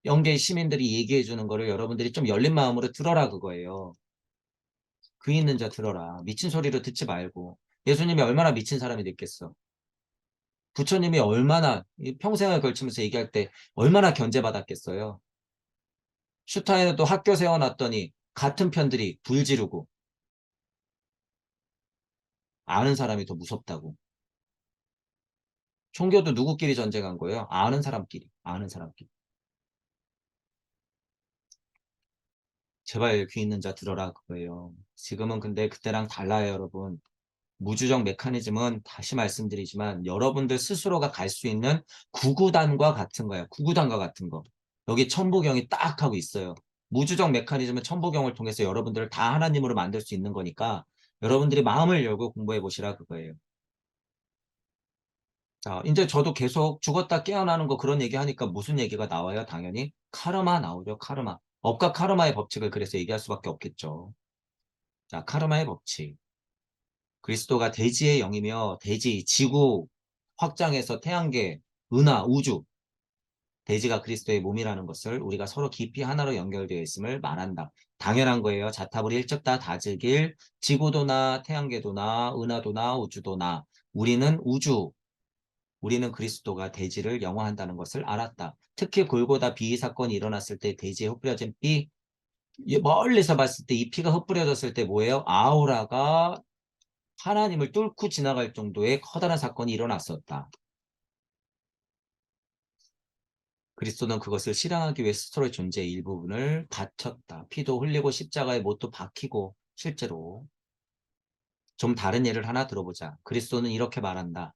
연계의 시민들이 얘기해 주는 거를 여러분들이 좀 열린 마음으로 들어라 그거예요. 그 있는 자 들어라. 미친 소리로 듣지 말고. 예수님이 얼마나 미친 사람이 됐겠어. 부처님이 얼마나 평생을 걸치면서 얘기할 때 얼마나 견제받았겠어요. 슈타인은 학교 세워놨더니 같은 편들이 불 지르고 아는 사람이 더 무섭다고. 종교도 누구끼리 전쟁한 거예요? 아는 사람끼리. 제발 귀 있는 자 들어라 그거예요. 지금은 근데 그때랑 달라요, 여러분. 무주적 메커니즘은 다시 말씀드리지만 여러분들 스스로가 갈 수 있는 구구단과 같은 거예요. 구구단과 같은 거. 여기 천부경이 딱 하고 있어요. 무주적 메커니즘은 천부경을 통해서 여러분들을 다 하나님으로 만들 수 있는 거니까 여러분들이 마음을 열고 공부해 보시라 그거예요. 자, 이제 저도 계속 죽었다 깨어나는 거 그런 얘기 하니까 무슨 얘기가 나와요? 당연히 카르마 나오죠. 카르마. 업과 카르마의 법칙을 그래서 얘기할 수밖에 없겠죠. 자, 카르마의 법칙. 그리스도가 대지의 영이며 대지, 지구 확장해서 태양계, 은하, 우주, 대지가 그리스도의 몸이라는 것을 우리가 서로 깊이 하나로 연결되어 있음을 말한다. 당연한 거예요. 자타불이 일찍다 다즈길, 지구도나 태양계도나 은하도나 우주도나 우리는 우주, 우리는 그리스도가 대지를 영화한다는 것을 알았다. 특히 골고다 비위 사건이 일어났을 때 대지에 흩뿌려진 피, 멀리서 봤을 때 이 피가 흩뿌려졌을 때 뭐예요? 아우라가 하나님을 뚫고 지나갈 정도의 커다란 사건이 일어났었다. 그리스도는 그것을 실현하기 위해 스스로의 존재의 일부분을 바쳤다. 피도 흘리고 십자가에 못도 박히고 실제로 좀 다른 예를 하나 들어보자. 그리스도는 이렇게 말한다.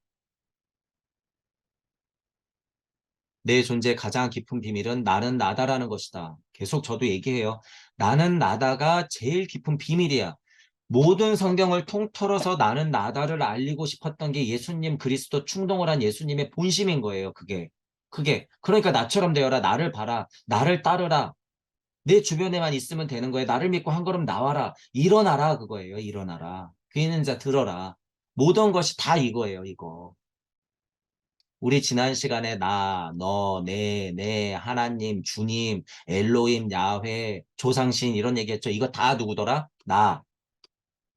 내 존재의 가장 깊은 비밀은 나는 나다라는 것이다. 계속 저도 얘기해요. 나는 나다가 제일 깊은 비밀이야. 모든 성경을 통틀어서 나는 나다를 알리고 싶었던 게 예수님 그리스도 충동을 한 예수님의 본심인 거예요. 그게. 그러니까 나처럼 되어라. 나를 봐라. 나를 따르라. 내 주변에만 있으면 되는 거예요. 나를 믿고 한 걸음 나와라. 일어나라. 그거예요. 일어나라. 귀 있는 자 들어라. 모든 것이 다 이거예요. 이거. 우리 지난 시간에 나, 너, 내, 하나님, 주님, 엘로힘, 야훼, 조상신 이런 얘기했죠. 이거 다 누구더라? 나.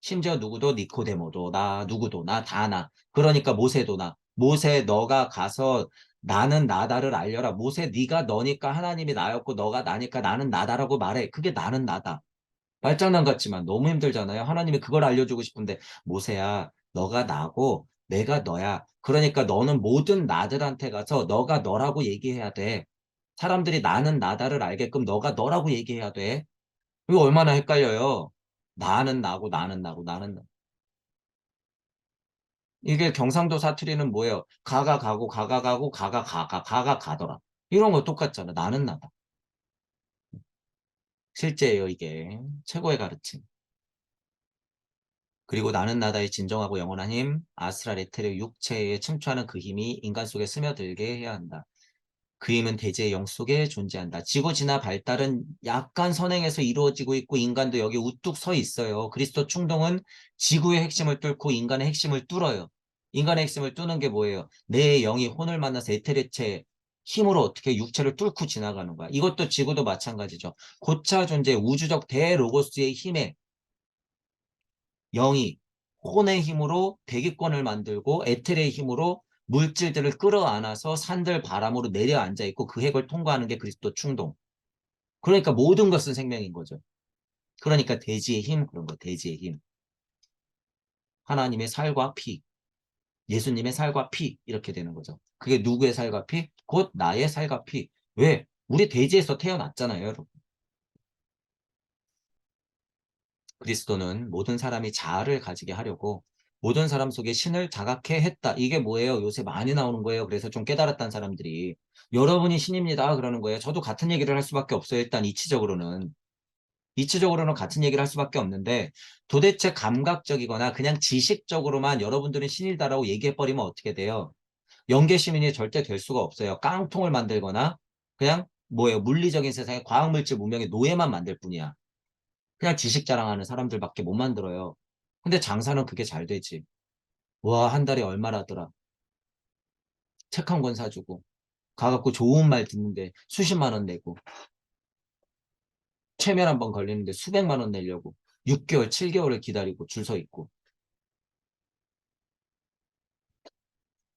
심지어 누구도 니코데모도 나, 누구도 나, 다 나. 그러니까 모세도 나. 모세 너가 가서 나는 나다를 알려라. 모세 네가 너니까 하나님이 나였고 너가 나니까 나는 나다라고 말해. 그게 나는 나다. 말장난 같지만 너무 힘들잖아요. 하나님이 그걸 알려주고 싶은데 모세야 너가 나고 내가 너야. 그러니까 너는 모든 나들한테 가서 너가 너라고 얘기해야 돼. 사람들이 나는 나다를 알게끔 너가 너라고 얘기해야 돼. 이거 얼마나 헷갈려요. 나는 나고 나는 나고 나는 나. 이게 경상도 사투리는 뭐예요? 가가 가고 가가 가고 가가 가더라. 이런 거 똑같잖아. 나는 나다. 실제예요 이게. 최고의 가르침. 그리고 나는 나다의 진정하고 영원한 힘, 아스라레텔의 육체에 침투하는 그 힘이 인간 속에 스며들게 해야 한다. 그 힘은 대지의 영 속에 존재한다. 지구 진화 발달은 약간 선행해서 이루어지고 있고 인간도 여기 우뚝 서 있어요. 그리스도 충동은 지구의 핵심을 뚫고 인간의 핵심을 뚫어요. 인간의 핵심을 뚫는 게 뭐예요? 내 영이 혼을 만나서 에테레체 힘으로 어떻게 육체를 뚫고 지나가는 거야. 이것도 지구도 마찬가지죠. 고차 존재 우주적 대로고스의 힘에 영이 혼의 힘으로 대기권을 만들고 에텔의 힘으로 물질들을 끌어안아서 산들 바람으로 내려앉아 있고 그 핵을 통과하는 게 그리스도 충동. 그러니까 모든 것은 생명인 거죠. 그러니까 대지의 힘 그런 거 대지의 힘. 하나님의 살과 피, 예수님의 살과 피 이렇게 되는 거죠. 그게 누구의 살과 피? 곧 나의 살과 피. 왜? 우리 대지에서 태어났잖아요, 여러분. 그리스도는 모든 사람이 자아를 가지게 하려고 모든 사람 속에 신을 자각해 했다. 이게 뭐예요? 요새 많이 나오는 거예요. 그래서 좀 깨달았다는 사람들이 여러분이 신입니다. 그러는 거예요. 저도 같은 얘기를 할 수밖에 없어요. 일단 이치적으로는. 이치적으로는 같은 얘기를 할 수밖에 없는데 도대체 감각적이거나 그냥 지식적으로만 여러분들은 신이다라고 얘기해버리면 어떻게 돼요? 영계 시민이 절대 될 수가 없어요. 깡통을 만들거나 그냥 뭐예요? 물리적인 세상에 과학물질 문명의 노예만 만들 뿐이야. 그냥 지식 자랑하는 사람들밖에 못 만들어요. 근데 장사는 그게 잘 되지. 와, 한 달에 얼마라더라. 책 한 권 사주고. 가갖고 좋은 말 듣는데 수십만 원 내고. 최면 한 번 걸리는데 수백만 원 내려고. 6개월, 7개월을 기다리고 줄 서 있고.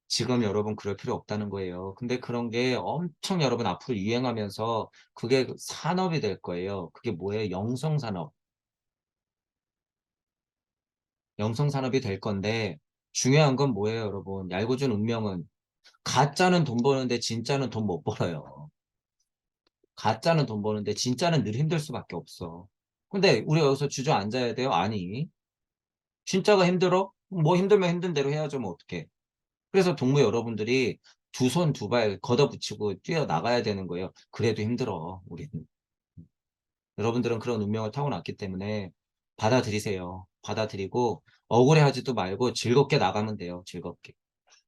지금 여러분 그럴 필요 없다는 거예요. 근데 그런 게 엄청 여러분 앞으로 유행하면서 그게 산업이 될 거예요. 그게 뭐예요? 영성산업. 영성산업이 될 건데 중요한 건 뭐예요, 여러분? 얄궂은 운명은 가짜는 돈 버는데 진짜는 돈 못 벌어요. 가짜는 돈 버는데 진짜는 늘 힘들 수밖에 없어. 근데 우리 여기서 주저앉아야 돼요? 아니. 진짜가 힘들어? 뭐 힘들면 힘든 대로 해야죠. 뭐 어떡해. 그래서 동무 여러분들이 두 손 두 발 걷어붙이고 뛰어나가야 되는 거예요. 그래도 힘들어. 우리는. 여러분들은 그런 운명을 타고났기 때문에 받아들이세요. 받아들이고 억울해하지도 말고 즐겁게 나가면 돼요. 즐겁게.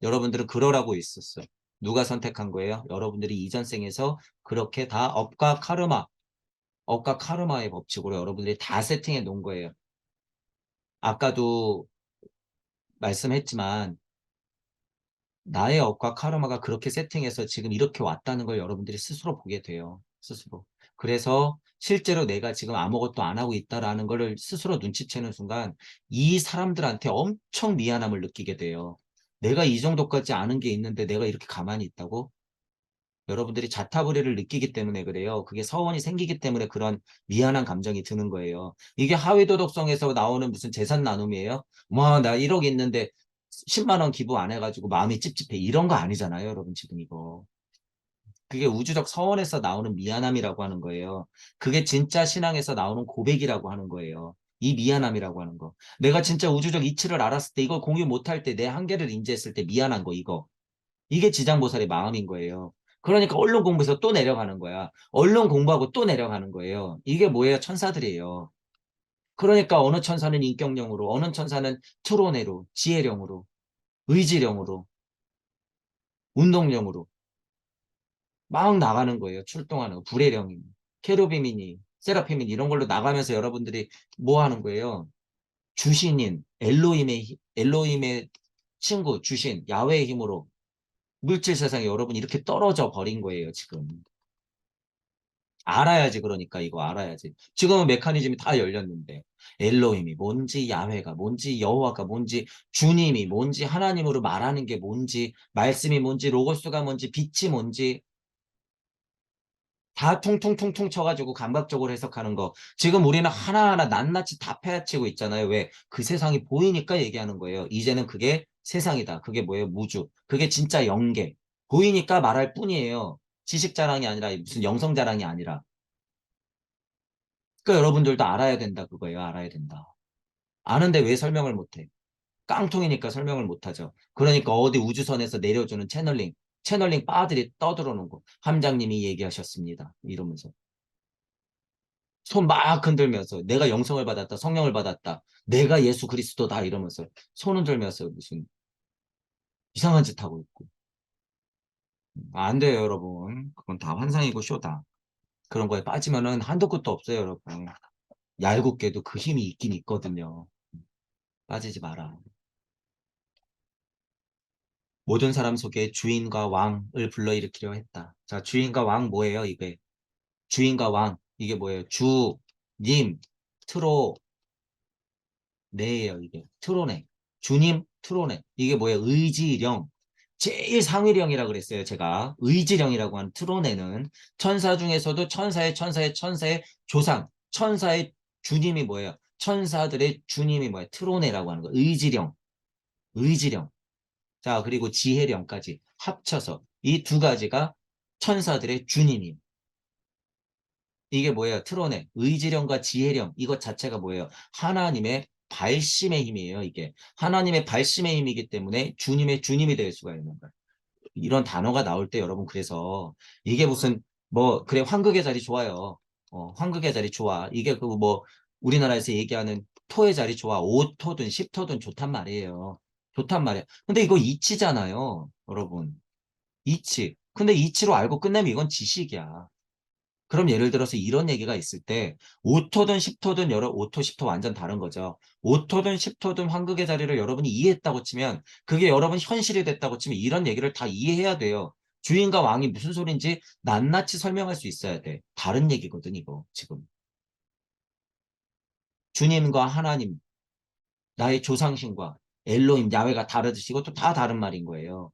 여러분들은 그러라고 있었어. 누가 선택한 거예요? 여러분들이 이전 생에서 그렇게 다 업과 카르마의 법칙으로 여러분들이 다 세팅해 놓은 거예요. 아까도 말씀했지만 나의 업과 카르마가 그렇게 세팅해서 지금 이렇게 왔다는 걸 여러분들이 스스로 보게 돼요. 스스로. 그래서 실제로 내가 지금 아무것도 안 하고 있다라는 거를 스스로 눈치채는 순간 이 사람들한테 엄청 미안함을 느끼게 돼요. 내가 이 정도까지 아는 게 있는데 내가 이렇게 가만히 있다고? 여러분들이 자타불의를 느끼기 때문에 그래요. 그게 서원이 생기기 때문에 그런 미안한 감정이 드는 거예요. 이게 하위도덕성에서 나오는 무슨 재산 나눔이에요? 뭐, 나 1억 있는데 10만 원 기부 안 해가지고 마음이 찝찝해. 이런 거 아니잖아요, 여러분 지금 이거. 그게 우주적 서원에서 나오는 미안함이라고 하는 거예요. 그게 진짜 신앙에서 나오는 고백이라고 하는 거예요. 이 미안함이라고 하는 거. 내가 진짜 우주적 이치를 알았을 때 이걸 공유 못할 때 내 한계를 인지했을 때 미안한 거 이거. 이게 지장보살의 마음인 거예요. 그러니까 언론 공부에서 또 내려가는 거야. 언론 공부하고 또 내려가는 거예요. 이게 뭐예요? 천사들이에요. 그러니까 어느 천사는 인격령으로, 어느 천사는 트로네로, 지혜령으로, 의지령으로, 운동령으로 막 나가는 거예요. 출동하는 거. 불의령이, 케루비민이, 세라핌이 이런 걸로 나가면서 여러분들이 뭐 하는 거예요? 주신인, 엘로힘의 친구, 주신, 야훼의 힘으로 물질 세상에 여러분 이렇게 떨어져 버린 거예요, 지금. 알아야지, 그러니까 이거 알아야지. 지금은 메커니즘이 다 열렸는데 엘로힘이 뭔지, 야훼가 뭔지, 여호와가 뭔지, 주님이 뭔지, 하나님으로 말하는 게 뭔지, 말씀이 뭔지, 로고스가 뭔지, 빛이 뭔지 다 퉁퉁퉁퉁 쳐가지고 감각적으로 해석하는 거. 지금 우리는 하나하나 낱낱이 다 패치고 있잖아요. 왜? 그 세상이 보이니까 얘기하는 거예요. 이제는 그게 세상이다. 그게 뭐예요? 무주. 그게 진짜 영계. 보이니까 말할 뿐이에요. 지식 자랑이 아니라 무슨 영성 자랑이 아니라. 그러니까 여러분들도 알아야 된다. 그거예요. 알아야 된다. 아는데 왜 설명을 못해? 깡통이니까 설명을 못하죠. 그러니까 어디 우주선에서 내려주는 채널링 빠들이 떠들어놓은 거. 함장님이 얘기하셨습니다. 이러면서. 손 막 흔들면서 내가 영성을 받았다, 성령을 받았다, 내가 예수 그리스도다 이러면서 손 흔들면서 무슨 이상한 짓 하고 있고. 안 돼요, 여러분. 그건 다 환상이고 쇼다. 그런 거에 빠지면은 한도 끝도 없어요, 여러분. 얄궂게도 그 힘이 있긴 있거든요. 빠지지 마라. 모든 사람 속에 주인과 왕을 불러일으키려 했다. 자, 주인과 왕 뭐예요, 이게? 주인과 왕. 이게 뭐예요? 주, 님, 트로, 네예요, 이게. 트로네. 주님, 트로네. 이게 뭐예요? 의지령. 제일 상위령이라 그랬어요, 제가. 의지령이라고 하는 트로네는 천사 중에서도 천사의 조상, 천사의 주님이 뭐예요? 천사들의 주님이 뭐예요? 트로네라고 하는 거. 의지령, 의지령. 자, 그리고 지혜령까지 합쳐서 이 두 가지가 천사들의 주님이에요. 이게 뭐예요? 트론의 의지령과 지혜령 이것 자체가 뭐예요? 하나님의 발심의 힘이에요. 이게 하나님의 발심의 힘이기 때문에 주님의 주님이 될 수가 있는 거예요. 이런 단어가 나올 때 여러분 그래서 이게 무슨 뭐 그래 환극의 자리 좋아요. 환극의 자리 좋아. 이게 그 뭐 우리나라에서 얘기하는 토의 자리 좋아. 5토든 10토든 좋단 말이에요. 좋단 말이야. 근데 이거 이치잖아요. 여러분. 이치. 근데 이치로 알고 끝내면 이건 지식이야. 그럼 예를 들어서 이런 얘기가 있을 때 5토든 10토든 5토 10토 완전 다른 거죠. 5토든 10토든 환극의 자리를 여러분이 이해했다고 치면 그게 여러분 현실이 됐다고 치면 이런 얘기를 다 이해해야 돼요. 주인과 왕이 무슨 소린지 낱낱이 설명할 수 있어야 돼. 다른 얘기거든 이거 지금. 주님과 하나님, 나의 조상신과 엘로힘, 야훼가 다르듯이 이것도 다 다른 말인 거예요.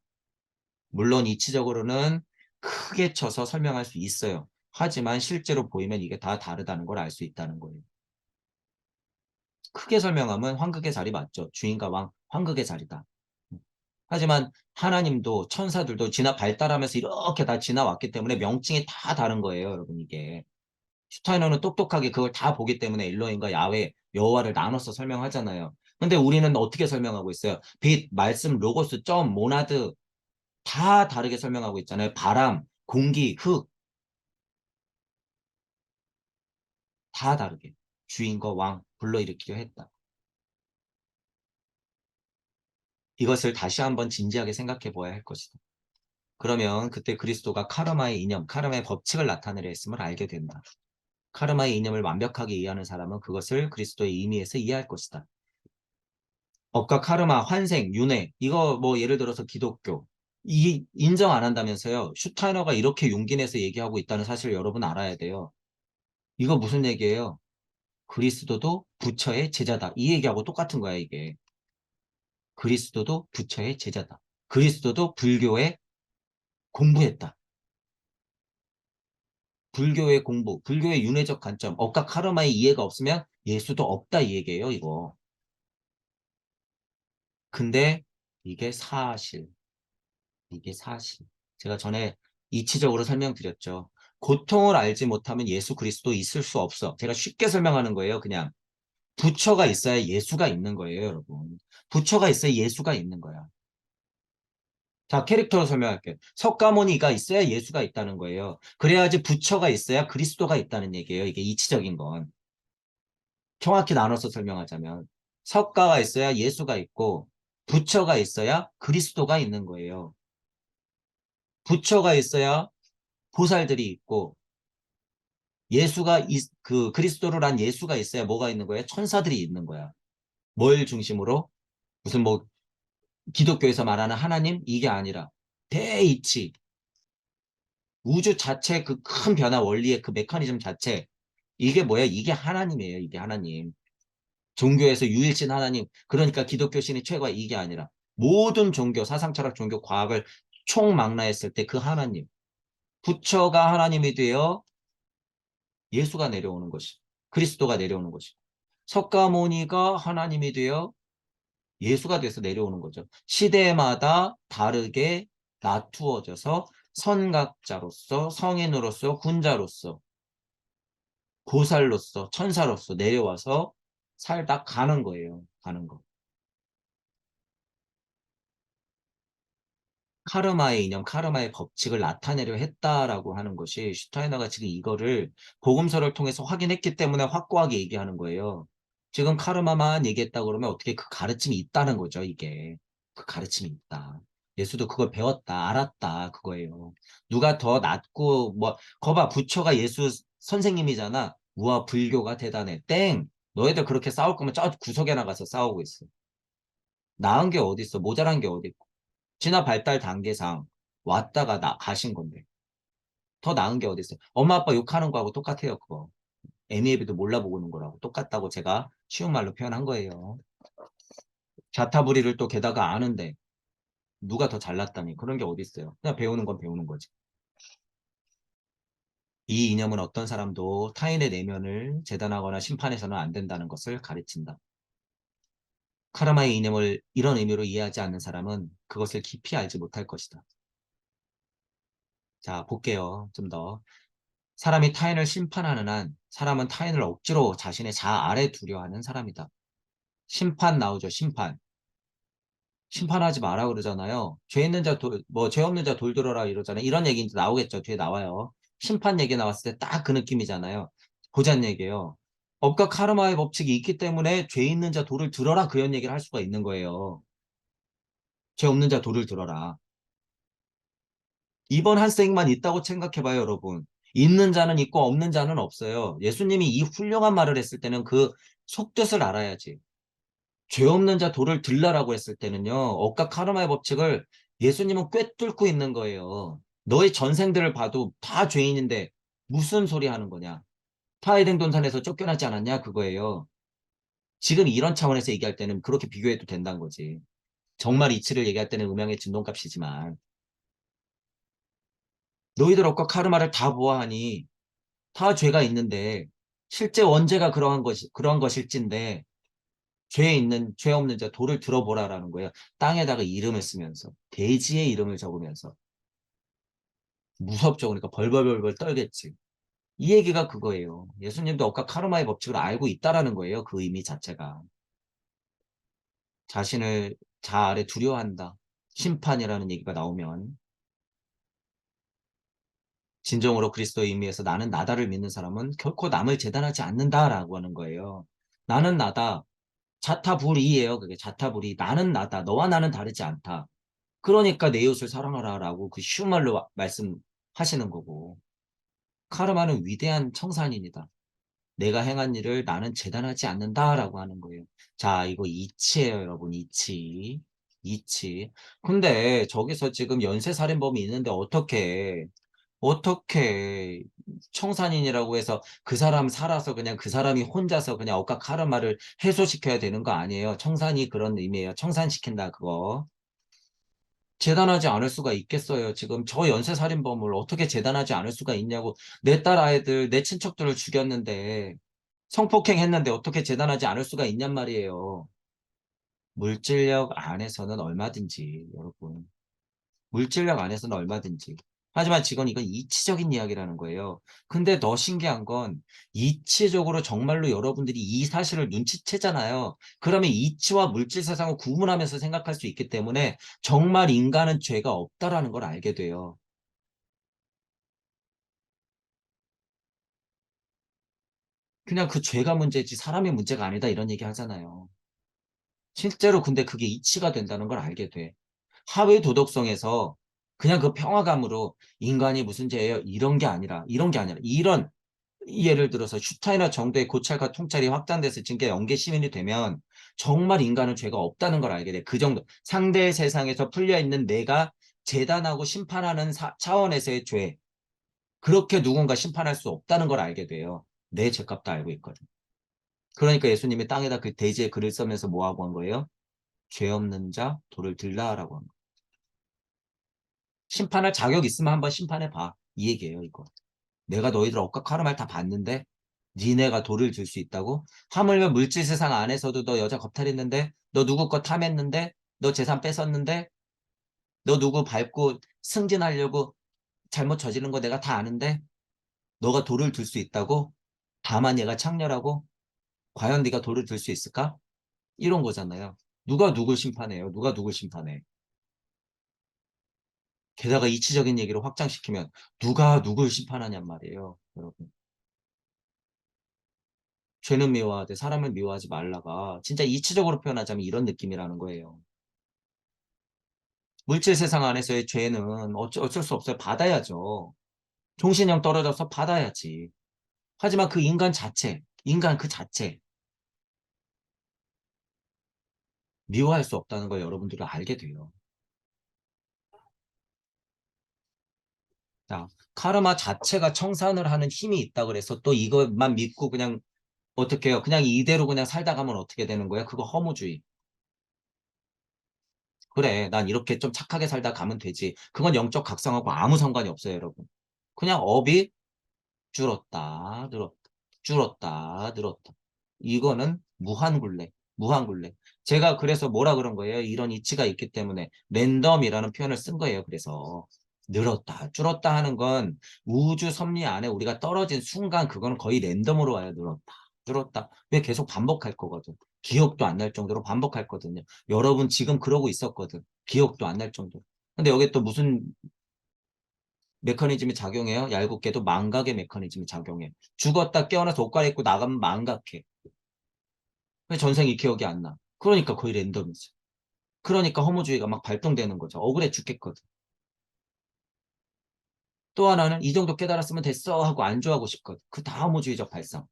물론 이치적으로는 크게 쳐서 설명할 수 있어요. 하지만 실제로 보이면 이게 다 다르다는 걸 알 수 있다는 거예요. 크게 설명하면 황극의 자리 맞죠. 주인과 왕, 황극의 자리다. 하지만 하나님도 천사들도 발달하면서 이렇게 다 지나왔기 때문에 명칭이 다 다른 거예요, 여러분 이게. 슈타이너는 똑똑하게 그걸 다 보기 때문에 일로힘과 야훼, 여호와를 나눠서 설명하잖아요. 근데 우리는 어떻게 설명하고 있어요? 빛, 말씀, 로고스, 점, 모나드 다 다르게 설명하고 있잖아요. 바람, 공기, 흙 다 다르게 주인과 왕 불러일으키려 했다. 이것을 다시 한번 진지하게 생각해 보아야 할 것이다. 그러면 그때 그리스도가 카르마의 이념, 카르마의 법칙을 나타내려 했음을 알게 된다. 카르마의 이념을 완벽하게 이해하는 사람은 그것을 그리스도의 의미에서 이해할 것이다. 업과 카르마, 환생, 윤회, 이거 뭐 예를 들어서 기독교, 이 인정 안 한다면서요. 슈타이너가 이렇게 용기 내서 얘기하고 있다는 사실을 여러분 알아야 돼요. 이거 무슨 얘기예요? 그리스도도 부처의 제자다. 이 얘기하고 똑같은 거야, 이게. 그리스도도 부처의 제자다. 그리스도도 불교에 공부했다. 불교의 공부, 불교의 윤회적 관점, 업과 카르마의 이해가 없으면 예수도 없다 이 얘기예요, 이거. 근데 이게 사실, 이게 사실. 제가 전에 이치적으로 설명드렸죠. 고통을 알지 못하면 예수 그리스도 있을 수 없어. 제가 쉽게 설명하는 거예요, 그냥. 부처가 있어야 예수가 있는 거예요, 여러분. 부처가 있어야 예수가 있는 거야. 자, 캐릭터로 설명할게요. 석가모니가 있어야 예수가 있다는 거예요. 그래야지 부처가 있어야 그리스도가 있다는 얘기예요. 이게 이치적인 건. 정확히 나눠서 설명하자면 석가가 있어야 예수가 있고 부처가 있어야 그리스도가 있는 거예요. 부처가 있어야 보살들이 있고 그 그리스도를 한 예수가 있어야 뭐가 있는 거예요? 천사들이 있는 거야. 뭘 중심으로? 무슨 뭐 기독교에서 말하는 하나님? 이게 아니라 대이치 우주 자체 그 큰 변화 원리의 그 메커니즘 자체 이게 뭐야? 이게 하나님이에요. 이게 하나님. 종교에서 유일신 하나님, 그러니까 기독교 신이 최고야 이게 아니라 모든 종교, 사상 철학, 종교, 과학을 총망라했을 때 그 하나님, 부처가 하나님이 되어 예수가 내려오는 것이, 그리스도가 내려오는 것이, 석가모니가 하나님이 되어 예수가 돼서 내려오는 거죠. 시대마다 다르게 나투어져서 선각자로서, 성인으로서, 군자로서, 보살로서, 천사로서 내려와서 살다 가는 거예요. 가는 거. 카르마의 이념, 카르마의 법칙을 나타내려 했다라고 하는 것이 슈타이너가 지금 이거를 복음서를 통해서 확인했기 때문에 확고하게 얘기하는 거예요. 지금 카르마만 얘기했다 그러면 어떻게 그 가르침이 있다는 거죠, 이게. 그 가르침이 있다. 예수도 그걸 배웠다, 알았다, 그거예요. 누가 더 낫고, 뭐, 거봐, 부처가 예수 선생님이잖아. 우와, 불교가 대단해. 땡! 너희들 그렇게 싸울 거면 저 구석에 나가서 싸우고 있어. 나은 게 어디 있어? 모자란 게 어디 있고. 진화 발달 단계상 왔다가 가신 건데 더 나은 게 어디 있어요? 엄마 아빠 욕하는 거하고 똑같아요 그거. 애미애비도 몰라보고는 거라고 똑같다고 제가 쉬운 말로 표현한 거예요. 자타부리를 또 게다가 아는데 누가 더 잘났다니 그런 게 어디 있어요. 그냥 배우는 건 배우는 거지. 이 이념은 어떤 사람도 타인의 내면을 재단하거나 심판해서는 안 된다는 것을 가르친다. 카르마의 이념을 이런 의미로 이해하지 않는 사람은 그것을 깊이 알지 못할 것이다. 자, 볼게요. 좀 더. 사람이 타인을 심판하는 한 사람은 타인을 억지로 자신의 자아 아래 두려 하는 사람이다. 심판 나오죠, 심판. 심판하지 마라 그러잖아요. 죄 있는 자 돌, 뭐, 죄 없는 자 돌 들어라 이러잖아요. 이런 얘기 이제 나오겠죠. 뒤에 나와요. 심판 얘기 나왔을 때 딱 그 느낌이잖아요. 보자는 얘기예요. 업과 카르마의 법칙이 있기 때문에 죄 있는 자 돌을 들어라 그런 얘기를 할 수가 있는 거예요. 죄 없는 자 돌을 들어라. 이번 한 생만 있다고 생각해봐요, 여러분. 있는 자는 있고 없는 자는 없어요. 예수님이 이 훌륭한 말을 했을 때는 그 속뜻을 알아야지. 죄 없는 자 돌을 들라라고 했을 때는요. 억각 카르마의 법칙을 예수님은 꿰뚫고 있는 거예요. 너의 전생들을 봐도 다 죄인인데 무슨 소리 하는 거냐. 타해댕돈산에서 쫓겨나지 않았냐 그거예요. 지금 이런 차원에서 얘기할 때는 그렇게 비교해도 된다는 거지. 정말 이치를 얘기할 때는 음양의 진동값이지만 너희들 억각 카르마를 다 보아하니 다 죄가 있는데 실제 원죄가 그러한 것일진데 죄 없는 자 돌을 들어보라라는 거예요. 땅에다가 이름을 쓰면서 대지의 이름을 적으면서 무섭죠. 그러니까 벌벌벌벌 떨겠지. 이 얘기가 그거예요. 예수님도 억까 카르마의 법칙을 알고 있다라는 거예요. 그 의미 자체가 자신을 자아래 두려워한다. 심판이라는 얘기가 나오면 진정으로 그리스도의 의미에서 나는 나다를 믿는 사람은 결코 남을 재단하지 않는다라고 하는 거예요. 나는 나다. 자타불이에요. 그게 자타불이. 나는 나다. 너와 나는 다르지 않다. 그러니까 내 이웃을 사랑하라라고 그 쉬운 말로 말씀하시는 거고. 카르마는 위대한 청산인이다. 내가 행한 일을 나는 재단하지 않는다라고 하는 거예요. 자, 이거 이치예요, 여러분. 이치. 이치. 근데 저기서 지금 연쇄살인범이 있는데 어떻게 청산인이라고 해서 그 사람 살아서 그냥 그 사람이 혼자서 그냥 억까 카르마를 해소시켜야 되는 거 아니에요. 청산이 그런 의미예요. 청산시킨다, 그거. 재단하지 않을 수가 있겠어요. 지금 저 연쇄살인범을 어떻게 재단하지 않을 수가 있냐고. 내 딸 아이들, 내 친척들을 죽였는데, 성폭행 했는데 어떻게 재단하지 않을 수가 있냔 말이에요. 물질력 안에서는 얼마든지, 여러분. 물질력 안에서는 얼마든지. 하지만 지금 이건 이치적인 이야기라는 거예요. 근데 더 신기한 건 이치적으로 정말로 여러분들이 이 사실을 눈치채잖아요. 그러면 이치와 물질 세상을 구분하면서 생각할 수 있기 때문에 정말 인간은 죄가 없다라는 걸 알게 돼요. 그냥 그 죄가 문제지 사람의 문제가 아니다 이런 얘기 하잖아요. 실제로 근데 그게 이치가 된다는 걸 알게 돼. 하위 도덕성에서 그냥 그 평화감으로 인간이 무슨 죄예요? 이런 게 아니라 이런 예를 들어서 슈타이너 정도의 고찰과 통찰이 확장돼서 지금 연계 시민이 되면 정말 인간은 죄가 없다는 걸 알게 돼. 그 정도. 상대의 세상에서 풀려 있는 내가 재단하고 심판하는 차원에서의 죄. 그렇게 누군가 심판할 수 없다는 걸 알게 돼요. 내 죄값도 알고 있거든. 그러니까 예수님이 땅에다 그 대지에 글을 써면서 뭐하고 한 거예요? 죄 없는 자 돌을 들라라고 한 거예요. 심판할 자격 있으면 한번 심판해 봐. 이 얘기예요, 이거. 내가 너희들 억압하는 말 다 봤는데 니네가 돌을 들 수 있다고? 하물며 물질 세상 안에서도 너 여자 겁탈했는데 너 누구 거 탐했는데 너 재산 뺏었는데 너 누구 밟고 승진하려고 잘못 저지른 거 내가 다 아는데 너가 돌을 들 수 있다고? 다만 얘가 창렬하고 과연 네가 돌을 들 수 있을까? 이런 거잖아요. 누가 누굴 심판해요? 누가 누굴 심판해? 게다가 이치적인 얘기를 확장시키면 누가 누굴 심판하냔 말이에요, 여러분. 죄는 미워하되 사람을 미워하지 말라가 진짜 이치적으로 표현하자면 이런 느낌이라는 거예요. 물질 세상 안에서의 죄는 어쩔 수 없어요. 받아야죠. 종신형 떨어져서 받아야지. 하지만 그 인간 자체, 인간 그 자체 미워할 수 없다는 걸 여러분들은 알게 돼요. 자, 카르마 자체가 청산을 하는 힘이 있다 그래서 또 이것만 믿고 그냥 어떻게 해요? 그냥 이대로 그냥 살다 가면 어떻게 되는 거야? 그거 허무주의. 그래, 난 이렇게 좀 착하게 살다 가면 되지. 그건 영적 각성하고 아무 상관이 없어요, 여러분. 그냥 업이 줄었다, 늘었다, 줄었다, 늘었다. 이거는 무한굴레, 무한굴레. 제가 그래서 뭐라 그런 거예요? 이런 이치가 있기 때문에 랜덤이라는 표현을 쓴 거예요. 그래서 늘었다, 줄었다 하는 건 우주 섭리 안에 우리가 떨어진 순간 그거는 거의 랜덤으로 와요. 늘었다, 줄었다. 왜 계속 반복할 거거든. 기억도 안 날 정도로 반복할 거든요. 여러분 지금 그러고 있었거든. 기억도 안 날 정도로. 근데 여기 또 무슨 메커니즘이 작용해요. 얄궂게도 망각의 메커니즘이 작용해. 죽었다 깨어나서 옷 갈아입고 나가면 망각해. 왜 전생이 기억이 안 나? 그러니까 거의 랜덤이지. 그러니까 허무주의가 막 발동되는 거죠. 억울해 죽겠거든. 또 하나는 이 정도 깨달았으면 됐어 하고 안주하고 싶거든. 그 다 허무주의적 발상.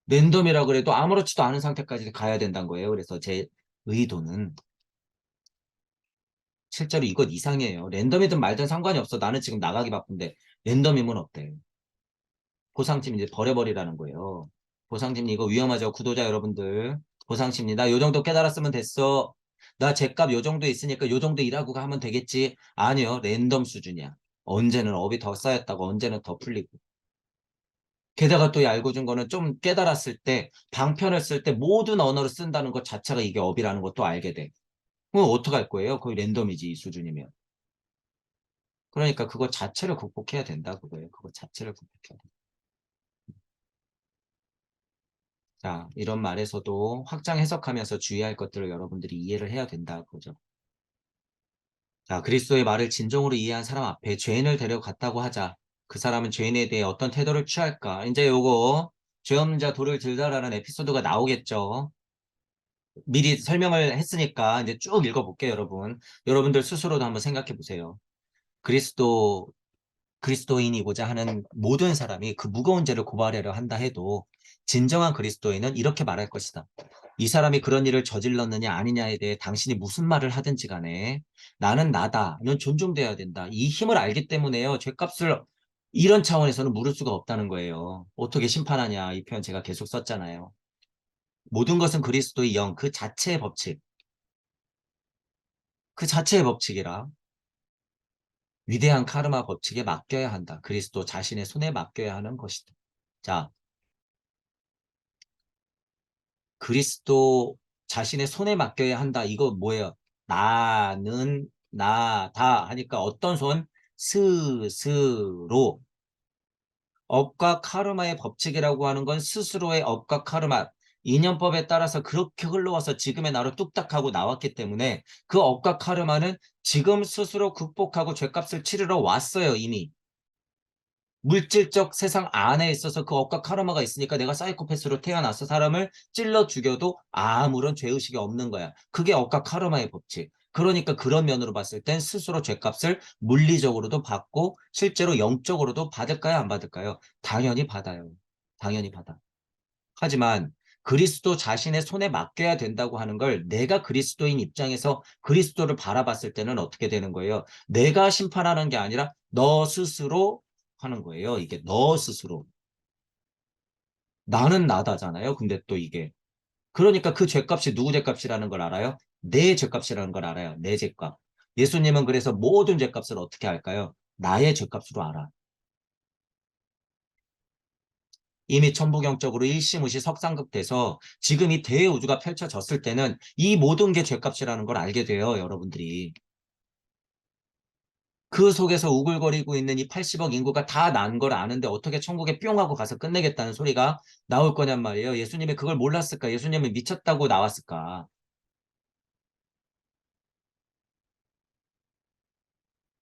랜덤이라 그래도 아무렇지도 않은 상태까지 가야 된다는 거예요. 그래서 제 의도는 실제로 이것 이상이에요. 랜덤이든 말든 상관이 없어. 나는 지금 나가기 바쁜데 랜덤이면 어때? 보상심 이제 버려버리라는 거예요. 보상심리 이거 위험하죠. 구독자 여러분들. 보상심리. 나 요 정도 깨달았으면 됐어. 나 제값 요 정도 있으니까 요 정도 일하고 하면 되겠지. 아니요. 랜덤 수준이야. 언제는 업이 더 쌓였다고 언제는 더 풀리고. 게다가 또 알고 준 거는 좀 깨달았을 때 방편을 쓸 때 모든 언어를 쓴다는 것 자체가 이게 업이라는 것도 알게 돼. 그럼 어떡할 거예요? 거의 랜덤이지 이 수준이면. 그러니까 그거 자체를 극복해야 된다 그거예요. 그거 자체를 극복해야 돼. 자, 이런 말에서도 확장 해석하면서 주의할 것들을 여러분들이 이해를 해야 된다. 그죠? 자, 그리스도의 말을 진정으로 이해한 사람 앞에 죄인을 데려갔다고 하자. 그 사람은 죄인에 대해 어떤 태도를 취할까? 이제 요거 죄 없는 자 돌을 들다라는 에피소드가 나오겠죠. 미리 설명을 했으니까 이제 쭉 읽어볼게요, 여러분. 여러분들 스스로도 한번 생각해 보세요. 그리스도 그리스도인이고자 하는 모든 사람이 그 무거운 죄를 고발하려 한다 해도 진정한 그리스도인은 이렇게 말할 것이다. 이 사람이 그런 일을 저질렀느냐 아니냐에 대해 당신이 무슨 말을 하든지 간에 나는 나다는 존중돼야 된다. 이 힘을 알기 때문에요. 죄값을 이런 차원에서는 물을 수가 없다는 거예요. 어떻게 심판하냐. 이 표현 제가 계속 썼잖아요. 모든 것은 그리스도의 영, 그 자체의 법칙, 그 자체의 법칙이라 위대한 카르마 법칙에 맡겨야 한다. 그리스도 자신의 손에 맡겨야 하는 것이다. 자, 그리스도 자신의 손에 맡겨야 한다. 이거 뭐예요? 나는 나다 하니까 어떤 손? 스스로. 업과 카르마의 법칙이라고 하는 건 스스로의 업과 카르마. 인연법에 따라서 그렇게 흘러와서 지금의 나로 뚝딱하고 나왔기 때문에 그 업과 카르마는 지금 스스로 극복하고 죄값을 치르러 왔어요, 이미. 물질적 세상 안에 있어서 그 업과 카르마가 있으니까 내가 사이코패스로 태어나서 사람을 찔러 죽여도 아무런 죄의식이 없는 거야. 그게 업과 카르마의 법칙. 그러니까 그런 면으로 봤을 땐 스스로 죄값을 물리적으로도 받고 실제로 영적으로도 받을까요? 안 받을까요? 당연히 받아요. 당연히 받아. 하지만 그리스도 자신의 손에 맡겨야 된다고 하는 걸 내가 그리스도인 입장에서 그리스도를 바라봤을 때는 어떻게 되는 거예요? 내가 심판하는 게 아니라 너 스스로 하는 거예요. 이게 너 스스로. 나는 나다잖아요. 근데 또 이게. 그러니까 그 죄값이 누구 죄값이라는 걸 알아요? 내 죄값이라는 걸 알아요. 내 죄값. 예수님은 그래서 모든 죄값을 어떻게 할까요? 나의 죄값으로 알아. 이미 천부경적으로 일시무시 석상급 돼서 지금 이 대우주가 펼쳐졌을 때는 이 모든 게 죄값이라는 걸 알게 돼요, 여러분들이. 그 속에서 우글거리고 있는 이 80억 인구가 다 난 걸 아는데 어떻게 천국에 뿅 하고 가서 끝내겠다는 소리가 나올 거냔 말이에요. 예수님이 그걸 몰랐을까? 예수님이 미쳤다고 나왔을까?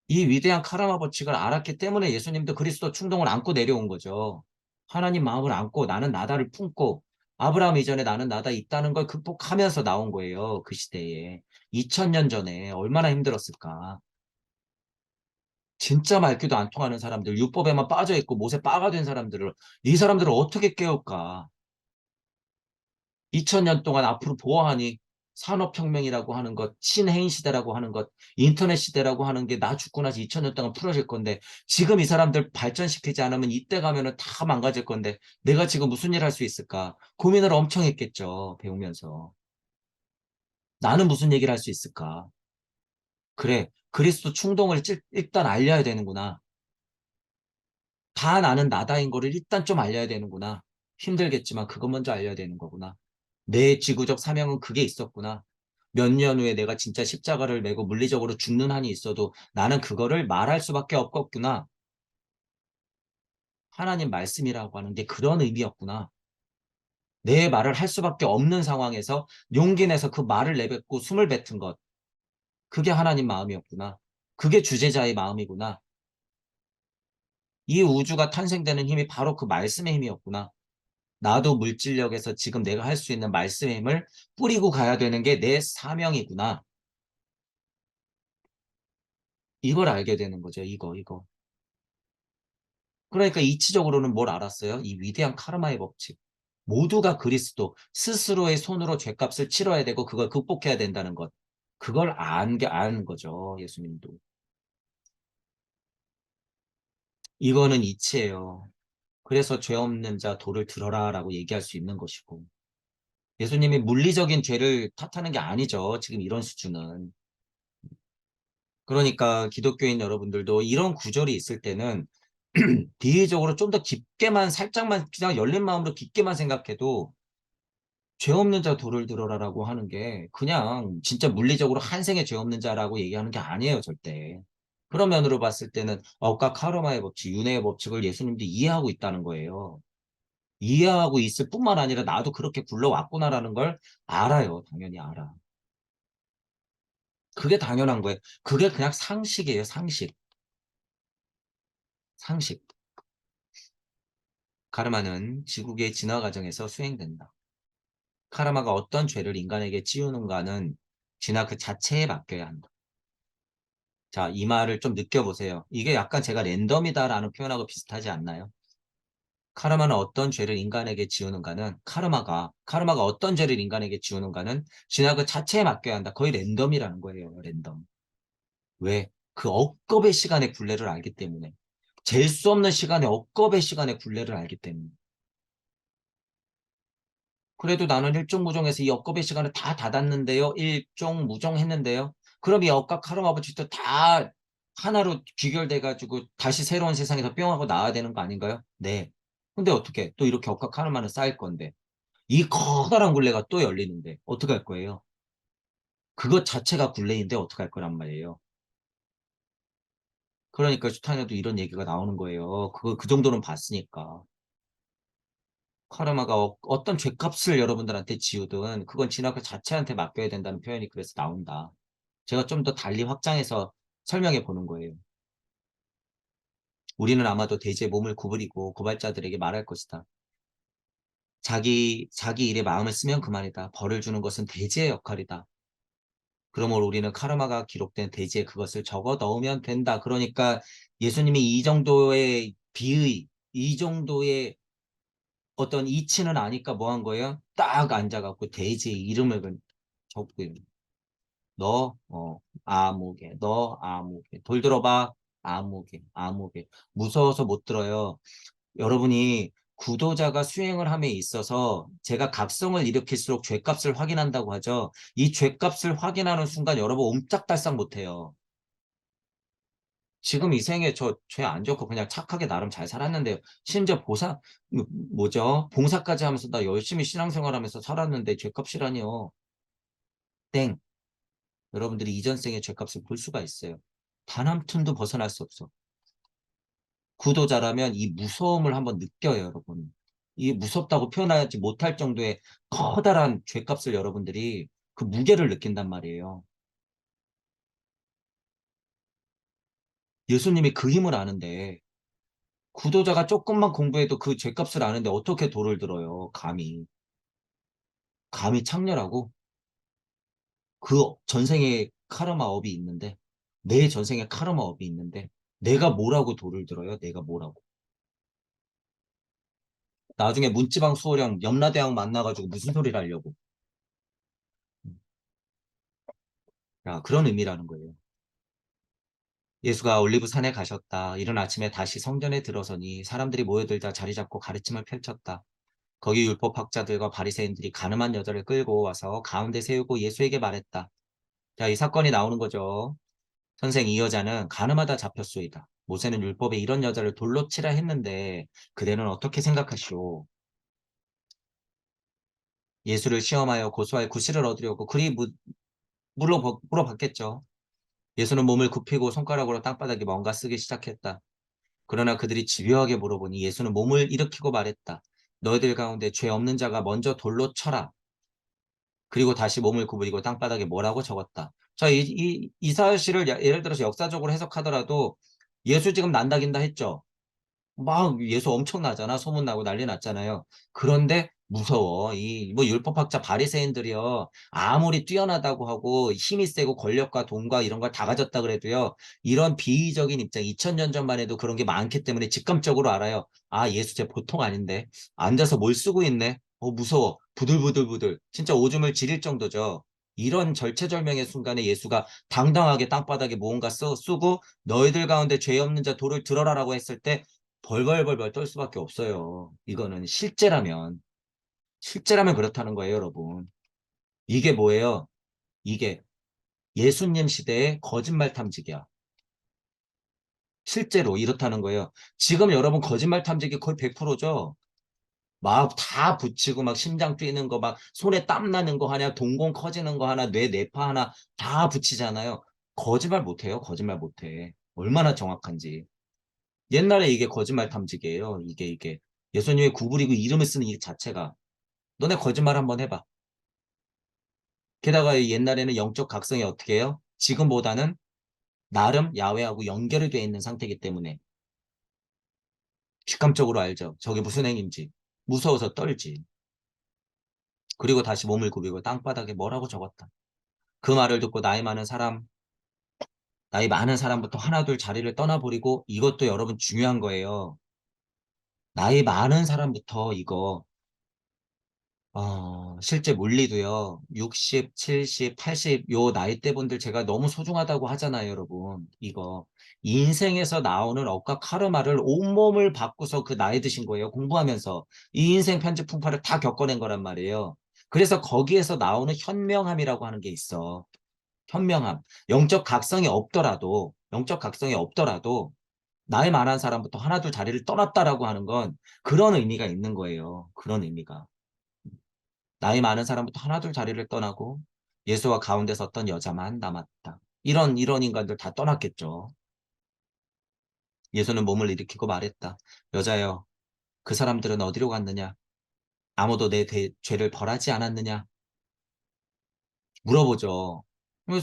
이 위대한 카르마 법칙을 알았기 때문에 예수님도 그리스도 충동을 안고 내려온 거죠. 하나님 마음을 안고 나는 나다를 품고 아브라함 이전에 나는 나다 있다는 걸 극복하면서 나온 거예요. 그 시대에. 2000년 전에 얼마나 힘들었을까. 진짜 말귀도 안 통하는 사람들, 율법에만 빠져 있고 못에 빠가 된 사람들을 이 사람들을 어떻게 깨울까? 2000년 동안 앞으로 보아하니 산업혁명이라고 하는 것, 신해인 시대라고 하는 것, 인터넷 시대라고 하는 게 나 죽고 나서 2000년 동안 풀어질 건데 지금 이 사람들 발전시키지 않으면 이때 가면은 다 망가질 건데 내가 지금 무슨 일 할 수 있을까? 고민을 엄청 했겠죠. 배우면서. 나는 무슨 얘기를 할 수 있을까? 그래, 그리스도 충동을 일단 알려야 되는구나. 다 나는 나다인 거를 일단 좀 알려야 되는구나. 힘들겠지만 그것 먼저 알려야 되는 거구나. 내 지구적 사명은 그게 있었구나. 몇 년 후에 내가 진짜 십자가를 메고 물리적으로 죽는 한이 있어도 나는 그거를 말할 수밖에 없겠구나. 하나님 말씀이라고 하는 게 그런 의미였구나. 내 말을 할 수밖에 없는 상황에서 용기 내서 그 말을 내뱉고 숨을 뱉은 것. 그게 하나님 마음이었구나. 그게 주제자의 마음이구나. 이 우주가 탄생되는 힘이 바로 그 말씀의 힘이었구나. 나도 물질력에서 지금 내가 할 수 있는 말씀의 힘을 뿌리고 가야 되는 게 내 사명이구나. 이걸 알게 되는 거죠. 이거. 그러니까 이치적으로는 뭘 알았어요? 이 위대한 카르마의 법칙. 모두가 그리스도 스스로의 손으로 죄값을 치러야 되고 그걸 극복해야 된다는 것. 그걸 아는 거죠. 예수님도. 이거는 이치예요. 그래서 죄 없는 자 도를 들어라라고 얘기할 수 있는 것이고. 예수님이 물리적인 죄를 탓하는 게 아니죠. 지금 이런 수준은. 그러니까 기독교인 여러분들도 이런 구절이 있을 때는 비의적으로 좀 더 깊게만 살짝만 그냥 열린 마음으로 깊게만 생각해도 죄 없는 자 돌을 들어라라고 하는 게 그냥 진짜 물리적으로 한 생에 죄 없는 자라고 얘기하는 게 아니에요, 절대. 그런 면으로 봤을 때는 억과 카르마의 법칙, 윤회의 법칙을 예수님도 이해하고 있다는 거예요. 이해하고 있을 뿐만 아니라 나도 그렇게 굴러왔구나라는 걸 알아요. 당연히 알아. 그게 당연한 거예요. 그게 그냥 상식이에요, 상식. 상식. 카르마는 지구의 진화 과정에서 수행된다. 카르마가 어떤 죄를 인간에게 찌우는가는 진화 그 자체에 맡겨야 한다. 자, 이 말을 좀 느껴보세요. 이게 약간 제가 랜덤이다라는 표현하고 비슷하지 않나요? 카르마는 어떤 죄를 인간에게 지우는가는 카르마가 어떤 죄를 인간에게 지우는가는 진화 그 자체에 맡겨야 한다. 거의 랜덤이라는 거예요. 랜덤. 왜? 그 억겁의 시간의 굴레를 알기 때문에. 잴 수 없는 시간의 억겁의 시간의 굴레를 알기 때문에. 그래도 나는 일종무종에서 이 억겁의 시간을 다 닫았는데요. 일종무종했는데요. 그럼 이 억과 카르마 법칙도 다 하나로 귀결돼가지고 다시 새로운 세상에서 뿅 하고 나와야 되는 거 아닌가요? 네. 근데 어떻게 또 이렇게 억과 카르마는 쌓일 건데 이 커다란 굴레가 또 열리는데 어떻게 할 거예요? 그것 자체가 굴레인데 어떻게 할 거란 말이에요. 그러니까 슈타인에도 이런 얘기가 나오는 거예요. 그 정도는 봤으니까. 카르마가 떤 죄값을 여러분들한테 지우든 그건 진화 그 자체한테 맡겨야 된다는 표현이 그래서 나온다. 제가 좀 더 달리 확장해서 설명해 보는 거예요. 우리는 아마도 대지의 몸을 구부리고 고발자들에게 말할 것이다. 자기 일에 마음을 쓰면 그만이다. 벌을 주는 것은 대지의 역할이다. 그러므로 우리는 카르마가 기록된 대지에 그것을 적어 넣으면 된다. 그러니까 예수님이 이 정도의 비의, 이 정도의 어떤 이치는 아니까 뭐 한 거예요? 딱 앉아갖고 대지의 이름을 적고요. 아무개, 너 아무개. 돌 들어봐, 아무개, 아무개. 무서워서 못 들어요. 여러분이 구도자가 수행을 함에 있어서 제가 각성을 일으킬수록 죄값을 확인한다고 하죠. 이 죄값을 확인하는 순간 여러분 옴짝달싹 못해요. 지금 이 생에 저 죄 안 졌고 그냥 착하게 나름 잘 살았는데 심지어 뭐죠? 봉사까지 하면서 나 열심히 신앙생활하면서 살았는데 죄값이라니요. 땡. 여러분들이 이전 생의 죄값을 볼 수가 있어요. 단 한 푼도 벗어날 수 없어. 구도자라면 이 무서움을 한번 느껴요, 여러분. 이 무섭다고 표현하지 못할 정도의 커다란 죄값을 여러분들이 그 무게를 느낀단 말이에요. 예수님이 그 힘을 아는데 구도자가 조금만 공부해도 그 죄값을 아는데 어떻게 돌을 들어요, 감히. 감히 창렬하고 그 전생에 카르마업이 있는데 내 전생에 카르마업이 있는데 내가 뭐라고 돌을 들어요, 내가 뭐라고. 나중에 문지방 수호령 염라대왕 만나가지고 무슨 소리를 하려고. 야, 그런 의미라는 거예요. 예수가 올리브 산에 가셨다. 이른 아침에 다시 성전에 들어서니 사람들이 모여들자 자리 잡고 가르침을 펼쳤다. 거기 율법학자들과 바리새인들이 가늠한 여자를 끌고 와서 가운데 세우고 예수에게 말했다. 자, 이 사건이 나오는 거죠. 선생, 이 여자는 가늠하다 잡혔소이다. 모세는 율법에 이런 여자를 돌로 치라 했는데 그대는 어떻게 생각하시오? 예수를 시험하여 고소할 구실을 얻으려고 그리 물어봤겠죠. 예수는 몸을 굽히고 손가락으로 땅바닥에 뭔가 쓰기 시작했다. 그러나 그들이 집요하게 물어보니 예수는 몸을 일으키고 말했다. 너희들 가운데 죄 없는 자가 먼저 돌로 쳐라. 그리고 다시 몸을 구부리고 땅바닥에 뭐라고 적었다. 자, 이 사실을 예를 들어서 역사적으로 해석하더라도 예수 지금 난다긴다 했죠. 막 예수 엄청나잖아. 소문나고 난리 났잖아요. 그런데 무서워. 이 뭐 율법학자 바리새인들이요. 아무리 뛰어나다고 하고 힘이 세고 권력과 돈과 이런 걸 다 가졌다 그래도요. 이런 비이적인 입장 2000년 전만 해도 그런 게 많기 때문에 직감적으로 알아요. 아, 예수 쟤 보통 아닌데. 앉아서 뭘 쓰고 있네. 무서워. 부들부들부들. 진짜 오줌을 지릴 정도죠. 이런 절체절명의 순간에 예수가 당당하게 땅바닥에 뭔가 쓰고 너희들 가운데 죄 없는 자 돌을 들어라라고 했을 때 벌벌벌벌 떨 수밖에 없어요. 이거는 실제라면 그렇다는 거예요, 여러분. 이게 뭐예요? 이게 예수님 시대의 거짓말 탐지기야. 실제로 이렇다는 거예요. 지금 여러분 거짓말 탐지기 거의 100%죠? 막 다 붙이고 막 심장 뛰는 거 막 손에 땀 나는 거 하나 동공 커지는 거 하나 뇌 뇌파 하나 다 붙이잖아요. 거짓말 못해요. 거짓말 못해. 얼마나 정확한지. 옛날에 이게 거짓말 탐지기예요. 이게. 예수님의 구부리고 이름을 쓰는 이 자체가. 너네 거짓말 한번 해봐. 게다가 옛날에는 영적 각성이 어떻게 해요? 지금보다는 나름 야외하고 연결이 되어 있는 상태이기 때문에 직감적으로 알죠. 저게 무슨 행인지. 무서워서 떨지. 그리고 다시 몸을 굽이고 땅바닥에 뭐라고 적었다. 그 말을 듣고 나이 많은 사람부터 하나둘 자리를 떠나버리고 이것도 여러분 중요한 거예요. 나이 많은 사람부터 이거 실제 물리도요. 60, 70, 80 요 나이대 분들 제가 너무 소중하다고 하잖아요, 여러분. 이거 인생에서 나오는 억과 카르마를 온몸을 바꾸서 그 나이 드신 거예요. 공부하면서 이 인생 편집 풍파를 다 겪어낸 거란 말이에요. 그래서 거기에서 나오는 현명함이라고 하는 게 있어. 현명함. 영적 각성이 없더라도 나이 많은 사람부터 하나둘 자리를 떠났다라고 하는 건 그런 의미가 있는 거예요. 그런 의미가. 나이 많은 사람부터 하나둘 자리를 떠나고 예수와 가운데 섰던 여자만 남았다. 이런 인간들 다 떠났겠죠. 예수는 몸을 일으키고 말했다. 여자여, 그 사람들은 어디로 갔느냐? 아무도 내 죄를 벌하지 않았느냐? 물어보죠.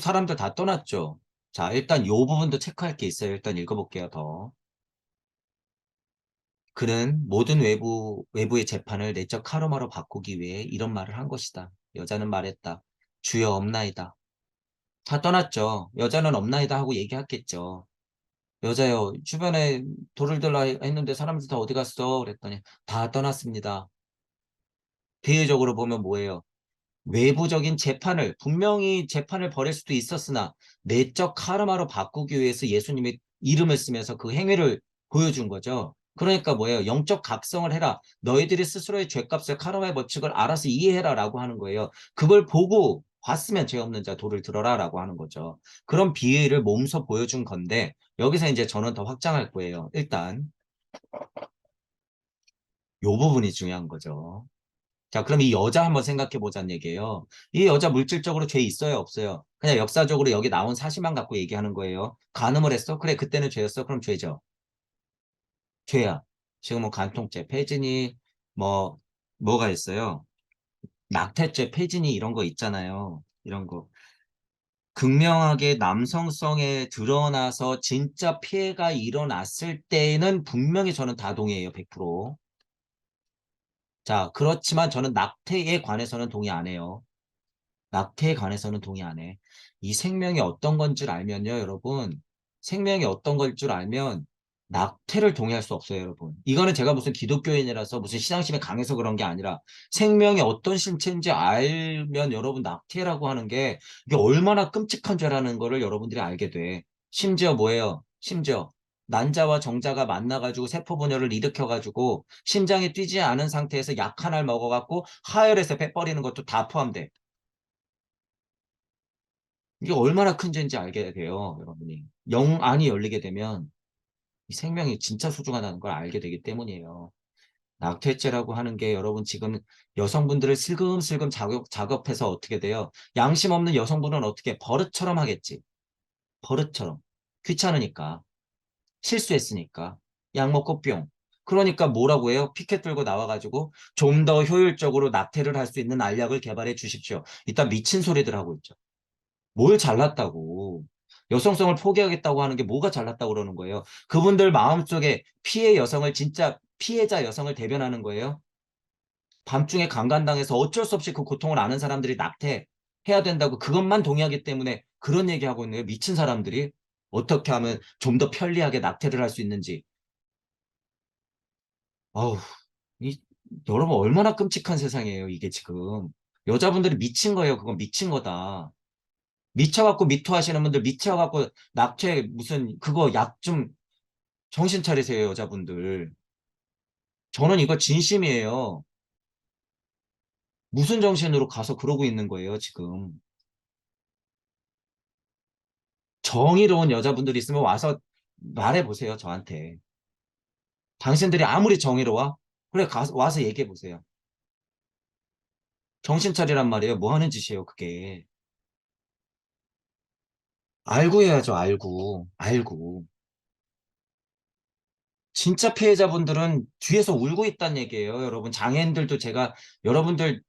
사람들 다 떠났죠. 자, 일단 요 부분도 체크할 게 있어요. 일단 읽어볼게요, 더. 그는 모든 외부의 재판을 내적 카르마로 바꾸기 위해 이런 말을 한 것이다. 여자는 말했다. 주여 없나이다. 다 떠났죠. 여자는 없나이다 하고 얘기했겠죠. 여자요, 주변에 돌을 들라 했는데 사람들 다 어디 갔어? 그랬더니 다 떠났습니다. 비유적으로 보면 뭐예요? 외부적인 재판을, 분명히 재판을 벌일 수도 있었으나 내적 카르마로 바꾸기 위해서 예수님의 이름을 쓰면서 그 행위를 보여준 거죠. 그러니까 뭐예요? 영적 각성을 해라. 너희들이 스스로의 죄값을 카르마의 법칙을 알아서 이해해라 라고 하는 거예요. 그걸 보고 봤으면 죄 없는 자 돌을 들어라 라고 하는 거죠. 그런 비유를 몸소 보여준 건데 여기서 이제 저는 더 확장할 거예요. 일단 요 부분이 중요한 거죠. 자, 그럼 이 여자 한번 생각해 보자는 얘기예요. 이 여자 물질적으로 죄 있어요, 없어요? 그냥 역사적으로 여기 나온 사실만 갖고 얘기하는 거예요. 간음을 했어? 그래, 그때는 죄였어? 그럼 죄죠. 죄야. 지금은 간통죄, 폐진이, 뭐, 뭐가 있어요? 낙태죄, 폐진이 이런 거 있잖아요. 이런 거. 극명하게 남성성에 드러나서 진짜 피해가 일어났을 때는 분명히 저는 다 동의해요, 100%. 자, 그렇지만 저는 낙태에 관해서는 동의 안 해요. 낙태에 관해서는 동의 안 해. 이 생명이 어떤 건 줄 알면요, 여러분. 생명이 어떤 걸 줄 알면 낙태를 동의할 수 없어요, 여러분. 이거는 제가 무슨 기독교인이라서 무슨 신앙심이 강해서 그런 게 아니라 생명이 어떤 신체인지 알면 여러분 낙태라고 하는 게 이게 얼마나 끔찍한 죄라는 거를 여러분들이 알게 돼. 심지어 뭐예요? 심지어 난자와 정자가 만나가지고 세포분열을 일으켜가지고 심장이 뛰지 않은 상태에서 약 하나를 먹어갖고 하혈에서 빼버리는 것도 다 포함돼. 이게 얼마나 큰 죄인지 알게 돼요, 여러분이. 영안이 열리게 되면 이 생명이 진짜 소중하다는 걸 알게 되기 때문이에요. 낙태죄라고 하는 게 여러분 지금 여성분들을 슬금슬금 작업해서 어떻게 돼요? 양심 없는 여성분은 어떻게 버릇처럼 하겠지. 버릇처럼. 귀찮으니까. 실수했으니까. 약 먹고 뿅. 그러니까 뭐라고 해요? 피켓 들고 나와가지고 좀 더 효율적으로 낙태를 할 수 있는 알약을 개발해 주십시오. 이따 미친 소리들 하고 있죠. 뭘 잘났다고. 여성성을 포기하겠다고 하는 게 뭐가 잘났다고 그러는 거예요. 그분들 마음속에 피해 여성을 진짜 피해자 여성을 대변하는 거예요. 밤중에 강간당해서 어쩔 수 없이 그 고통을 아는 사람들이 낙태해야 된다고 그것만 동의하기 때문에 그런 얘기하고 있는 거예요. 미친 사람들이 어떻게 하면 좀 더 편리하게 낙태를 할 수 있는지. 아우, 이, 여러분 얼마나 끔찍한 세상이에요, 이게 지금. 여자분들이 미친 거예요. 그건 미친 거다. 미쳐갖고 미토하시는 분들 미쳐갖고 낙태 무슨 그거 약 좀 정신 차리세요 여자분들. 저는 이거 진심이에요. 무슨 정신으로 가서 그러고 있는 거예요 지금. 정의로운 여자분들 있으면 와서 말해보세요 저한테. 당신들이 아무리 정의로워 그래 와서 얘기해보세요. 정신 차리란 말이에요. 뭐 하는 짓이에요 그게. 알고 해야죠 알고. 진짜 피해자분들은 뒤에서 울고 있다는 얘기예요 여러분. 장애인들도 제가 여러분들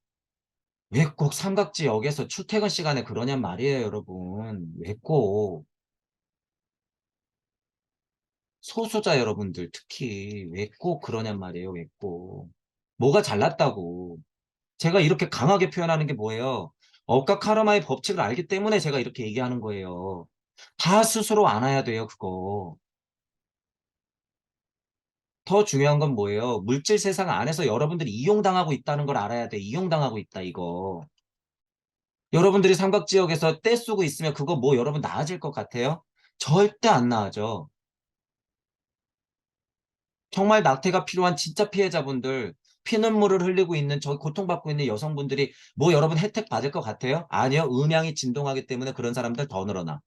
왜 꼭 삼각지역에서 출퇴근 시간에 그러냔 말이에요, 여러분. 왜 꼭. 소수자 여러분들 특히 왜 꼭 그러냔 말이에요, 왜 꼭. 뭐가 잘났다고. 제가 이렇게 강하게 표현하는 게 뭐예요? 억과 카르마의 법칙을 알기 때문에 제가 이렇게 얘기하는 거예요. 다 스스로 안아야 돼요, 그거. 더 중요한 건 뭐예요? 물질 세상 안에서 여러분들이 이용당하고 있다는 걸 알아야 돼. 이용당하고 있다, 이거. 여러분들이 삼각지역에서 떼쓰고 있으면 그거 뭐 여러분 나아질 것 같아요? 절대 안 나아져. 정말 낙태가 필요한 진짜 피해자분들, 피눈물을 흘리고 있는 저 고통받고 있는 여성분들이 뭐 여러분 혜택 받을 것 같아요? 아니요. 음양이 진동하기 때문에 그런 사람들 더 늘어나.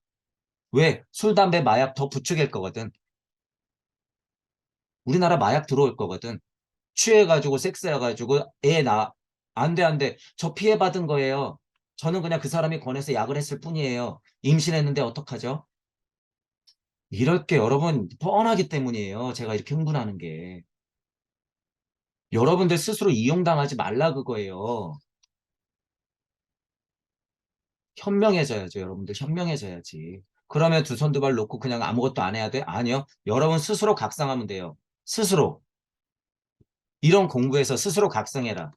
왜? 술, 담배, 마약 더 부추길 거거든. 우리나라 마약 들어올 거거든. 취해가지고 섹스해가지고 애 나. 안 돼, 안 돼. 저 피해받은 거예요. 저는 그냥 그 사람이 권해서 약을 했을 뿐이에요. 임신했는데 어떡하죠? 이럴 게 여러분 뻔하기 때문이에요. 제가 이렇게 흥분하는 게. 여러분들 스스로 이용당하지 말라 그거예요. 현명해져야죠. 여러분들 현명해져야지. 그러면 두 손 두 발 놓고 그냥 아무것도 안 해야 돼? 아니요. 여러분 스스로 각성하면 돼요. 스스로. 이런 공부에서 스스로 각성해라.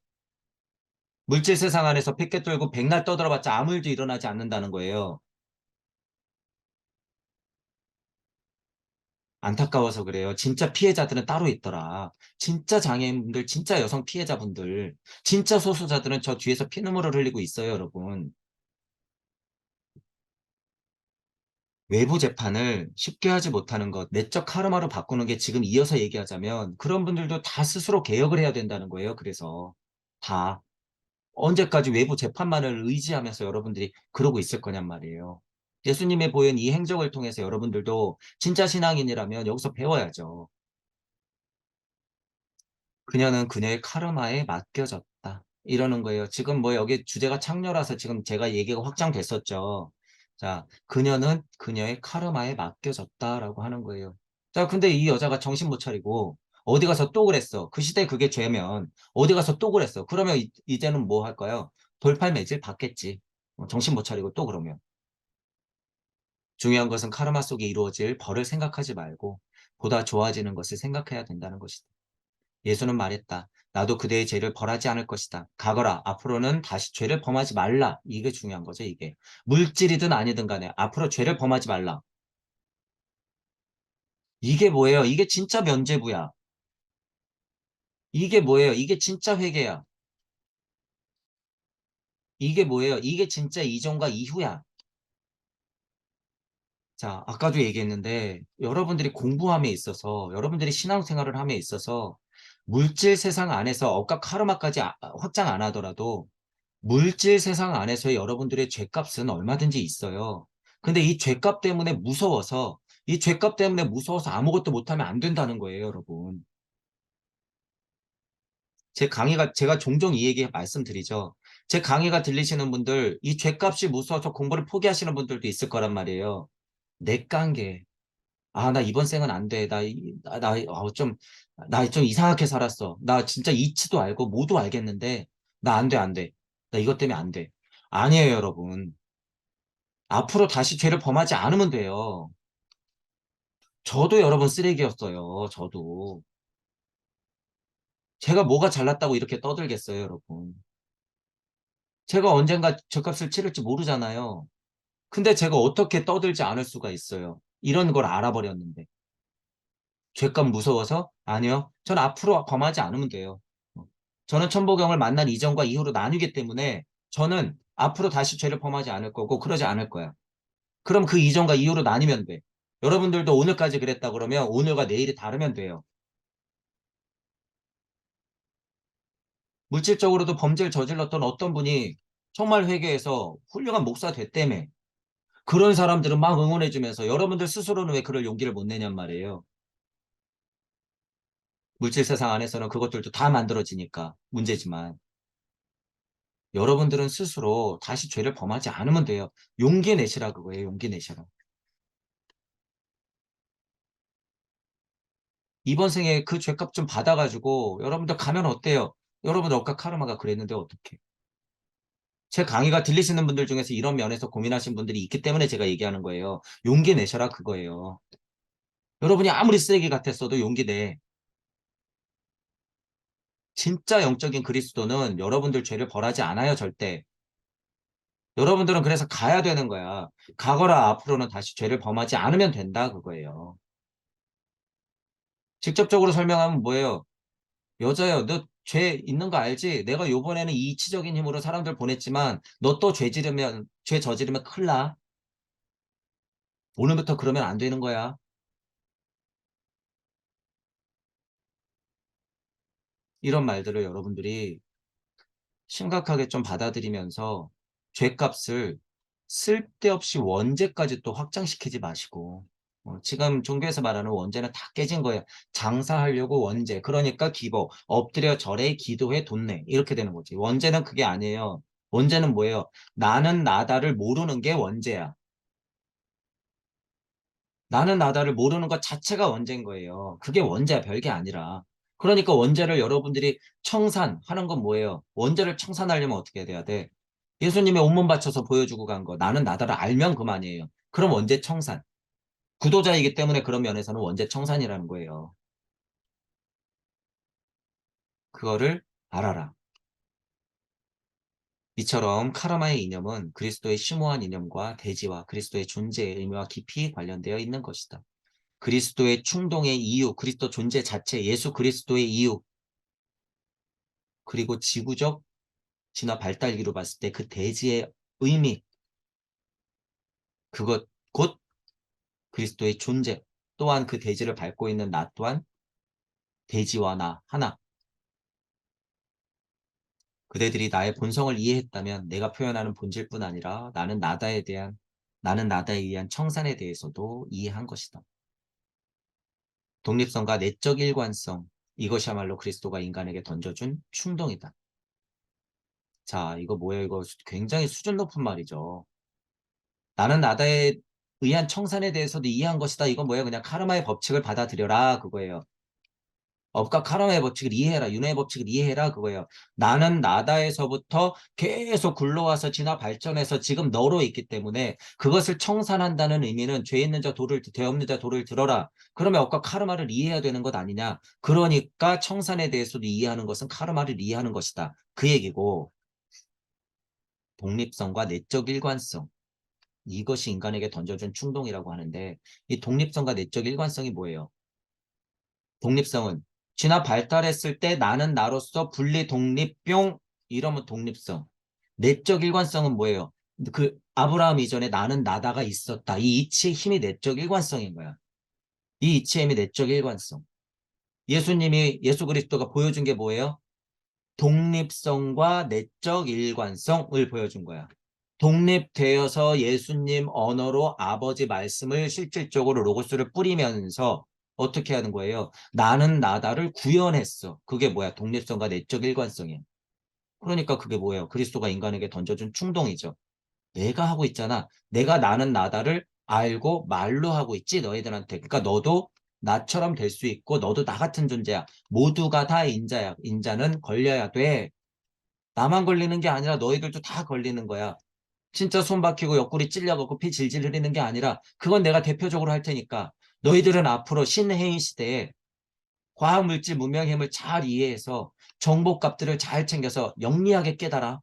물질 세상 안에서 핏개 뚫고 백날 떠들어봤자 아무 일도 일어나지 않는다는 거예요. 안타까워서 그래요. 진짜 피해자들은 따로 있더라. 진짜 장애인분들, 진짜 여성 피해자분들, 진짜 소수자들은 저 뒤에서 피눈물을 흘리고 있어요, 여러분. 외부 재판을 쉽게 하지 못하는 것, 내적 카르마로 바꾸는 게 지금 이어서 얘기하자면 그런 분들도 다 스스로 개혁을 해야 된다는 거예요. 그래서 다 언제까지 외부 재판만을 의지하면서 여러분들이 그러고 있을 거냔 말이에요. 예수님의 보인 이 행적을 통해서 여러분들도 진짜 신앙인이라면 여기서 배워야죠. 그녀는 그녀의 카르마에 맡겨졌다. 이러는 거예요. 지금 뭐 여기 주제가 창녀라서 지금 제가 얘기가 확장됐었죠. 자, 그녀는 그녀의 카르마에 맡겨졌다라고 하는 거예요. 자, 근데 이 여자가 정신 못 차리고 어디 가서 또 그랬어. 그 시대에 그게 죄면 어디 가서 또 그랬어. 그러면 이제는 뭐 할까요? 돌팔매질 받겠지. 정신 못 차리고 또 그러면. 중요한 것은 카르마 속에 이루어질 벌을 생각하지 말고 보다 좋아지는 것을 생각해야 된다는 것이다. 예수는 말했다. 나도 그대의 죄를 벌하지 않을 것이다. 가거라. 앞으로는 다시 죄를 범하지 말라. 이게 중요한 거죠, 이게. 물질이든 아니든 간에 앞으로 죄를 범하지 말라. 이게 뭐예요? 이게 진짜 면죄부야. 이게 뭐예요? 이게 진짜 회개야. 이게 뭐예요? 이게 진짜 이전과 이후야. 자, 아까도 얘기했는데 여러분들이 공부함에 있어서 여러분들이 신앙생활을 함에 있어서 물질 세상 안에서 억까 카르마까지 확장 안 하더라도 물질 세상 안에서의 여러분들의 죄값은 얼마든지 있어요. 근데 이 죄값 때문에 무서워서, 이 죄값 때문에 무서워서 아무것도 못하면 안 된다는 거예요, 여러분. 제 강의가, 제가 종종 이 얘기 말씀드리죠. 제 강의가 들리시는 분들, 이 죄값이 무서워서 공부를 포기하시는 분들도 있을 거란 말이에요. 내 깐게. 아, 나 이번 생은 안 돼. 나 좀 이상하게 살았어. 나 진짜 이치도 알고, 모두 알겠는데, 나 안 돼, 안 돼. 나 이것 때문에 안 돼. 아니에요, 여러분. 앞으로 다시 죄를 범하지 않으면 돼요. 저도 여러분 쓰레기였어요. 저도. 제가 뭐가 잘났다고 이렇게 떠들겠어요, 여러분. 제가 언젠가 죗값을 치를지 모르잖아요. 근데 제가 어떻게 떠들지 않을 수가 있어요. 이런 걸 알아버렸는데. 죄값 무서워서? 아니요. 전 앞으로 범하지 않으면 돼요. 저는 천보경을 만난 이전과 이후로 나뉘기 때문에 저는 앞으로 다시 죄를 범하지 않을 거고 그러지 않을 거야. 그럼 그 이전과 이후로 나뉘면 돼. 여러분들도 오늘까지 그랬다 그러면 오늘과 내일이 다르면 돼요. 물질적으로도 범죄를 저질렀던 어떤 분이 정말 회개해서 훌륭한 목사 됐다며. 그런 사람들은 막 응원해주면서 여러분들 스스로는 왜 그럴 용기를 못 내냔 말이에요. 물질 세상 안에서는 그것들도 다 만들어지니까 문제지만 여러분들은 스스로 다시 죄를 범하지 않으면 돼요. 용기 내시라 그거예요. 용기 내시라. 이번 생에 그 죄값 좀 받아가지고 여러분들 가면 어때요? 여러분 억까 카르마가 그랬는데 어떡해. 제 강의가 들리시는 분들 중에서 이런 면에서 고민하신 분들이 있기 때문에 제가 얘기하는 거예요. 용기 내셔라 그거예요. 여러분이 아무리 쓰레기 같았어도 용기 내. 진짜 영적인 그리스도는 여러분들 죄를 벌하지 않아요, 절대. 여러분들은 그래서 가야 되는 거야. 가거라 앞으로는 다시 죄를 범하지 않으면 된다 그거예요. 직접적으로 설명하면 뭐예요? 여자야, 너 죄 있는 거 알지? 내가 요번에는 이치적인 힘으로 사람들 보냈지만 너 또 죄 저지르면 큰일 나. 오늘부터 그러면 안 되는 거야. 이런 말들을 여러분들이 심각하게 좀 받아들이면서 죄값을 쓸데없이 원죄까지 또 확장시키지 마시고 지금 종교에서 말하는 원죄는 다 깨진 거예요. 장사하려고 원죄. 그러니까 기복. 엎드려 절해 기도해 돈 내. 이렇게 되는 거지. 원죄는 그게 아니에요. 원죄는 뭐예요? 나는 나다를 모르는 게 원죄야. 나는 나다를 모르는 것 자체가 원죄인 거예요. 그게 원죄야, 별게 아니라. 그러니까 원죄를 여러분들이 청산하는 건 뭐예요? 원죄를 청산하려면 어떻게 돼야 돼? 예수님이 온몸 바쳐서 보여주고 간 거. 나는 나다를 알면 그만이에요. 그럼 원죄 청산. 구도자이기 때문에 그런 면에서는 원죄 청산이라는 거예요. 그거를 알아라. 이처럼 카르마의 이념은 그리스도의 심오한 이념과 대지와 그리스도의 존재의 의미와 깊이 관련되어 있는 것이다. 그리스도의 충동의 이유, 그리스도 존재 자체, 예수 그리스도의 이유, 그리고 지구적 진화 발달기로 봤을 때 그 대지의 의미, 그것 곧 그리스도의 존재, 또한 그 대지를 밟고 있는 나 또한 대지와 나 하나. 그대들이 나의 본성을 이해했다면 내가 표현하는 본질뿐 아니라 나는 나다에 의한 청산에 대해서도 이해한 것이다. 독립성과 내적 일관성, 이것이야말로 그리스도가 인간에게 던져준 충동이다. 자, 이거 뭐예요? 이거 굉장히 수준 높은 말이죠. 나는 나다에 의한 청산에 대해서도 이해한 것이다. 이건 뭐예요? 그냥 카르마의 법칙을 받아들여라. 그거예요. 업과 카르마의 법칙을 이해해라. 윤회의 법칙을 이해해라. 그거예요. 나는 나다에서부터 계속 굴러와서 진화 발전해서 지금 너로 있기 때문에 그것을 청산한다는 의미는 죄 있는 자 도를 죄 없는 자 도를 들어라. 그러면 업과 카르마를 이해해야 되는 것 아니냐. 그러니까 청산에 대해서도 이해하는 것은 카르마를 이해하는 것이다. 그 얘기고 독립성과 내적 일관성. 이것이 인간에게 던져준 충동이라고 하는데 이 독립성과 내적 일관성이 뭐예요? 독립성은 진화 발달했을 때 나는 나로서 분리 독립뿅 이러면 독립성. 내적 일관성은 뭐예요? 그 아브라함 이전에 나는 나다가 있었다. 이 이치의 힘이 내적 일관성인 거야. 이 이치의 힘이 내적 일관성. 예수 그리스도가 보여준 게 뭐예요? 독립성과 내적 일관성을 보여준 거야. 독립되어서 예수님 언어로 아버지 말씀을 실질적으로 로고스를 뿌리면서 어떻게 하는 거예요? 나는 나다를 구현했어. 그게 뭐야? 독립성과 내적 일관성이야. 그러니까 그게 뭐예요? 그리스도가 인간에게 던져준 충동이죠. 내가 하고 있잖아. 내가 나는 나다를 알고 말로 하고 있지, 너희들한테. 그러니까 너도 나처럼 될 수 있고 너도 나 같은 존재야. 모두가 다 인자야. 인자는 걸려야 돼. 나만 걸리는 게 아니라 너희들도 다 걸리는 거야. 진짜 손 박히고 옆구리 찔려갖고 피 질질 흐리는 게 아니라 그건 내가 대표적으로 할 테니까 너희들은 앞으로 신해인 시대에 과학물질 문명의 힘을 잘 이해해서 정보값들을 잘 챙겨서 영리하게 깨달아.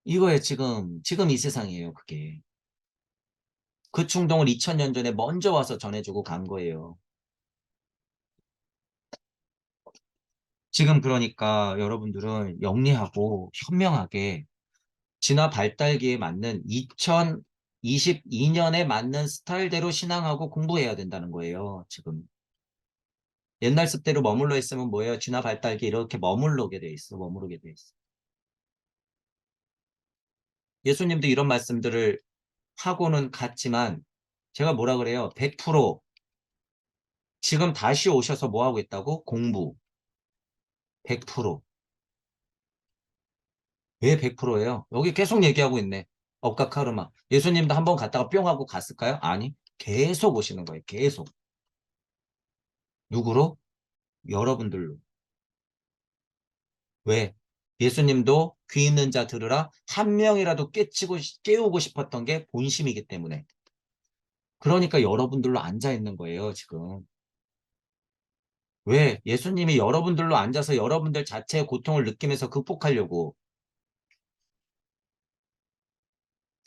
이거에 지금 이 세상이에요, 그게. 그 충동을 2000년 전에 먼저 와서 전해주고 간 거예요. 지금 그러니까 여러분들은 영리하고 현명하게 진화 발달기에 맞는 2022년에 맞는 스타일대로 신앙하고 공부해야 된다는 거예요, 지금. 옛날 습대로 머물러 있으면 뭐예요? 진화 발달기 이렇게 머무르게 돼 있어, 머무르게 돼 있어. 예수님도 이런 말씀들을 하고는 갔지만, 제가 뭐라 그래요? 100% 지금 다시 오셔서 뭐 하고 있다고? 공부. 100%. 왜 100%예요? 여기 계속 얘기하고 있네. 억각 카르마. 예수님도 한번 갔다가 뿅 하고 갔을까요? 아니. 계속 오시는 거예요. 계속. 누구로? 여러분들로. 왜? 예수님도 귀 있는 자 들으라 한 명이라도 깨우고 싶었던 게 본심이기 때문에. 그러니까 여러분들로 앉아 있는 거예요, 지금. 왜? 예수님이 여러분들로 앉아서 여러분들 자체의 고통을 느끼면서 극복하려고.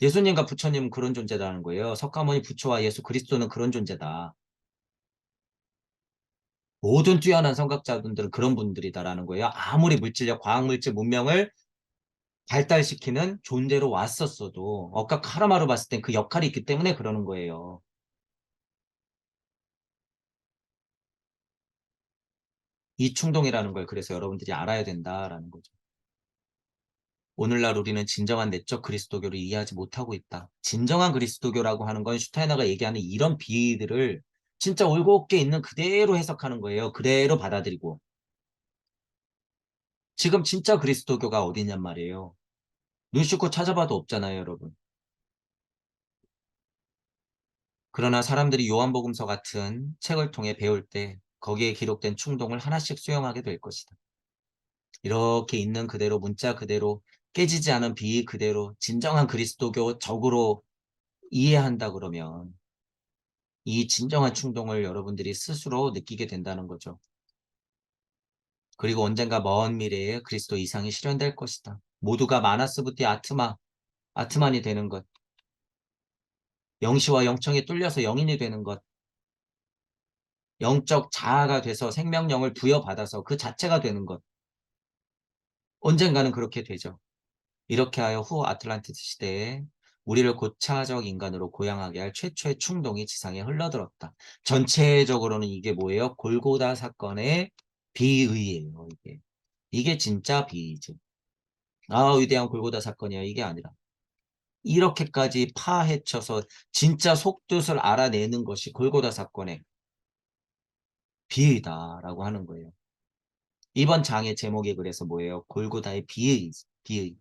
예수님과 부처님은 그런 존재라는 거예요. 석가모니 부처와 예수 그리스도는 그런 존재다. 모든 뛰어난 성각자분들은 그런 분들이다라는 거예요. 아무리 물질력, 과학물질 문명을 발달시키는 존재로 왔었어도 억각 카르마로 봤을 땐 그 역할이 있기 때문에 그러는 거예요. 이 충동이라는 걸 그래서 여러분들이 알아야 된다라는 거죠. 오늘날 우리는 진정한 내적 그리스도교를 이해하지 못하고 있다. 진정한 그리스도교라고 하는 건 슈타이너가 얘기하는 이런 비들을 진짜 올곧게 있는 그대로 해석하는 거예요. 그대로 받아들이고. 지금 진짜 그리스도교가 어디냔 말이에요. 눈 씻고 찾아봐도 없잖아요, 여러분. 그러나 사람들이 요한복음서 같은 책을 통해 배울 때 거기에 기록된 충동을 하나씩 수용하게 될 것이다. 이렇게 있는 그대로 문자 그대로 깨지지 않은 비 그대로 진정한 그리스도교적으로 이해한다 그러면 이 진정한 충동을 여러분들이 스스로 느끼게 된다는 거죠. 그리고 언젠가 먼 미래에 그리스도 이상이 실현될 것이다. 모두가 마나스부티 아트만이 되는 것. 영시와 영청이 뚫려서 영인이 되는 것. 영적 자아가 돼서 생명력을 부여받아서 그 자체가 되는 것. 언젠가는 그렇게 되죠. 이렇게 하여 후 아틀란티스 시대에 우리를 고차적 인간으로 고양하게 할 최초의 충동이 지상에 흘러들었다. 전체적으로는 이게 뭐예요? 골고다 사건의 비의예요. 이게 진짜 비의죠. 아, 위대한 골고다 사건이야. 이게 아니라. 이렇게까지 파헤쳐서 진짜 속뜻을 알아내는 것이 골고다 사건의 비의다라고 하는 거예요. 이번 장의 제목이 그래서 뭐예요? 골고다의 비의, 비의.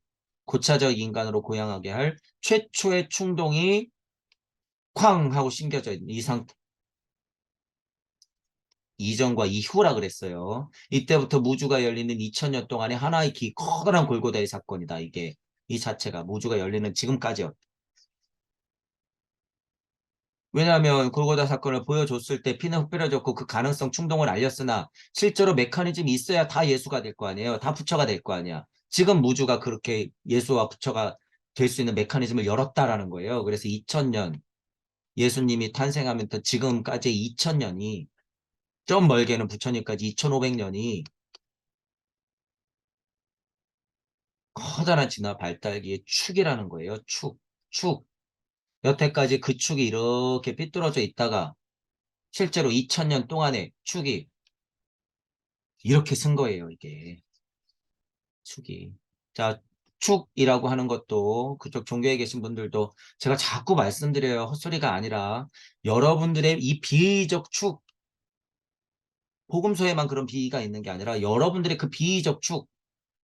고차적 인간으로 고양하게 할 최초의 충동이 쾅 하고 심겨져 있는 이 상태. 이전과 이후라 그랬어요. 이때부터 무주가 열리는 2000년 동안의 하나의 커다란 골고다의 사건이다. 이게 이 자체가 무주가 열리는 지금까지요. 왜냐하면 골고다 사건을 보여줬을 때 피는 흡혈해졌고 그 가능성 충동을 알렸으나 실제로 메커니즘이 있어야 다 예수가 될 거 아니에요. 다 부처가 될 거 아니야. 지금 무주가 그렇게 예수와 부처가 될 수 있는 메커니즘을 열었다라는 거예요. 그래서 2000년 예수님이 탄생하면서 지금까지 2000년이 좀 멀게는 부처님까지 2500년이 커다란 진화 발달기의 축이라는 거예요. 축, 축. 여태까지 그 축이 이렇게 삐뚤어져 있다가 실제로 2000년 동안의 축이 이렇게 쓴 거예요, 이게. 축이. 자, 축이라고 하는 것도 그쪽 종교에 계신 분들도 제가 자꾸 말씀드려요. 헛소리가 아니라 여러분들의 이 비의적 축, 복음서에만 그런 비의가 있는 게 아니라 여러분들의 그 비의적 축,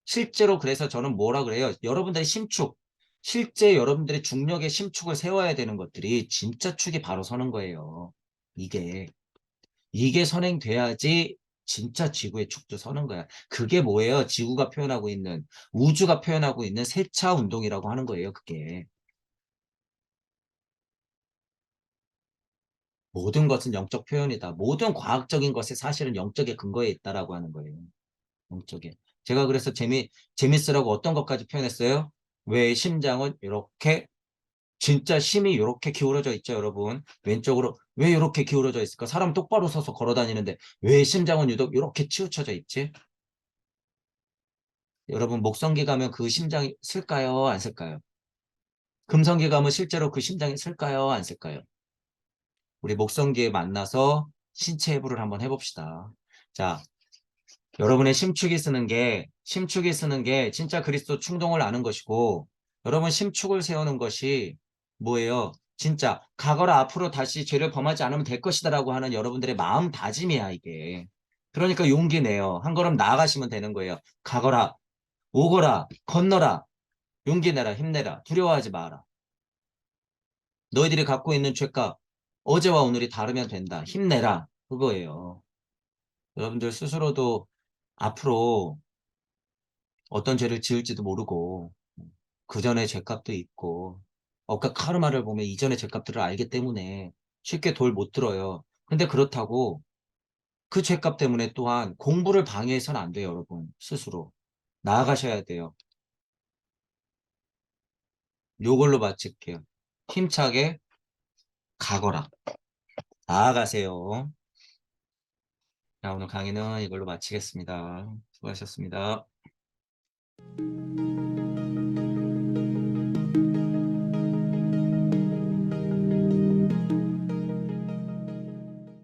실제로 그래서 저는 뭐라 그래요? 여러분들의 심축, 실제 여러분들의 중력의 심축을 세워야 되는 것들이 진짜 축이 바로 서는 거예요. 이게. 이게 선행돼야지 진짜 지구의 축도 서는 거야. 그게 뭐예요? 지구가 표현하고 있는, 우주가 표현하고 있는 세차 운동이라고 하는 거예요, 그게. 모든 것은 영적 표현이다. 모든 과학적인 것에 사실은 영적의 근거에 있다라고 하는 거예요. 영적에. 제가 그래서 재밌으라고 어떤 것까지 표현했어요? 왜 심장은 이렇게 진짜 심이 이렇게 기울어져 있죠, 여러분. 왼쪽으로 왜 이렇게 기울어져 있을까? 사람 똑바로 서서 걸어 다니는데 왜 심장은 유독 이렇게 치우쳐져 있지? 여러분 목성기 가면 그 심장이 쓸까요? 안 쓸까요? 금성기 가면 실제로 그 심장이 쓸까요? 안 쓸까요? 우리 목성기에 만나서 신체 해부를 한번 해봅시다. 자, 여러분의 심축이 쓰는 게 진짜 그리스도 충동을 아는 것이고, 여러분 심축을 세우는 것이 뭐예요? 진짜 가거라 앞으로 다시 죄를 범하지 않으면 될 것이다라고 하는 여러분들의 마음 다짐이야, 이게. 그러니까 용기 내요. 한 걸음 나아가시면 되는 거예요. 가거라, 오거라, 건너라, 용기 내라, 힘내라, 두려워하지 마라. 너희들이 갖고 있는 죄값, 어제와 오늘이 다르면 된다. 힘내라. 그거예요. 여러분들 스스로도 앞으로 어떤 죄를 지을지도 모르고 그 전에 죄값도 있고 카르마를 보면 이전의 죄값들을 알기 때문에 쉽게 돌 못 들어요. 근데 그렇다고 그 죄값 때문에 또한 공부를 방해해서는 안 돼요, 여러분. 스스로. 나아가셔야 돼요. 요걸로 마칠게요. 힘차게 가거라. 나아가세요. 자, 오늘 강의는 이걸로 마치겠습니다. 수고하셨습니다.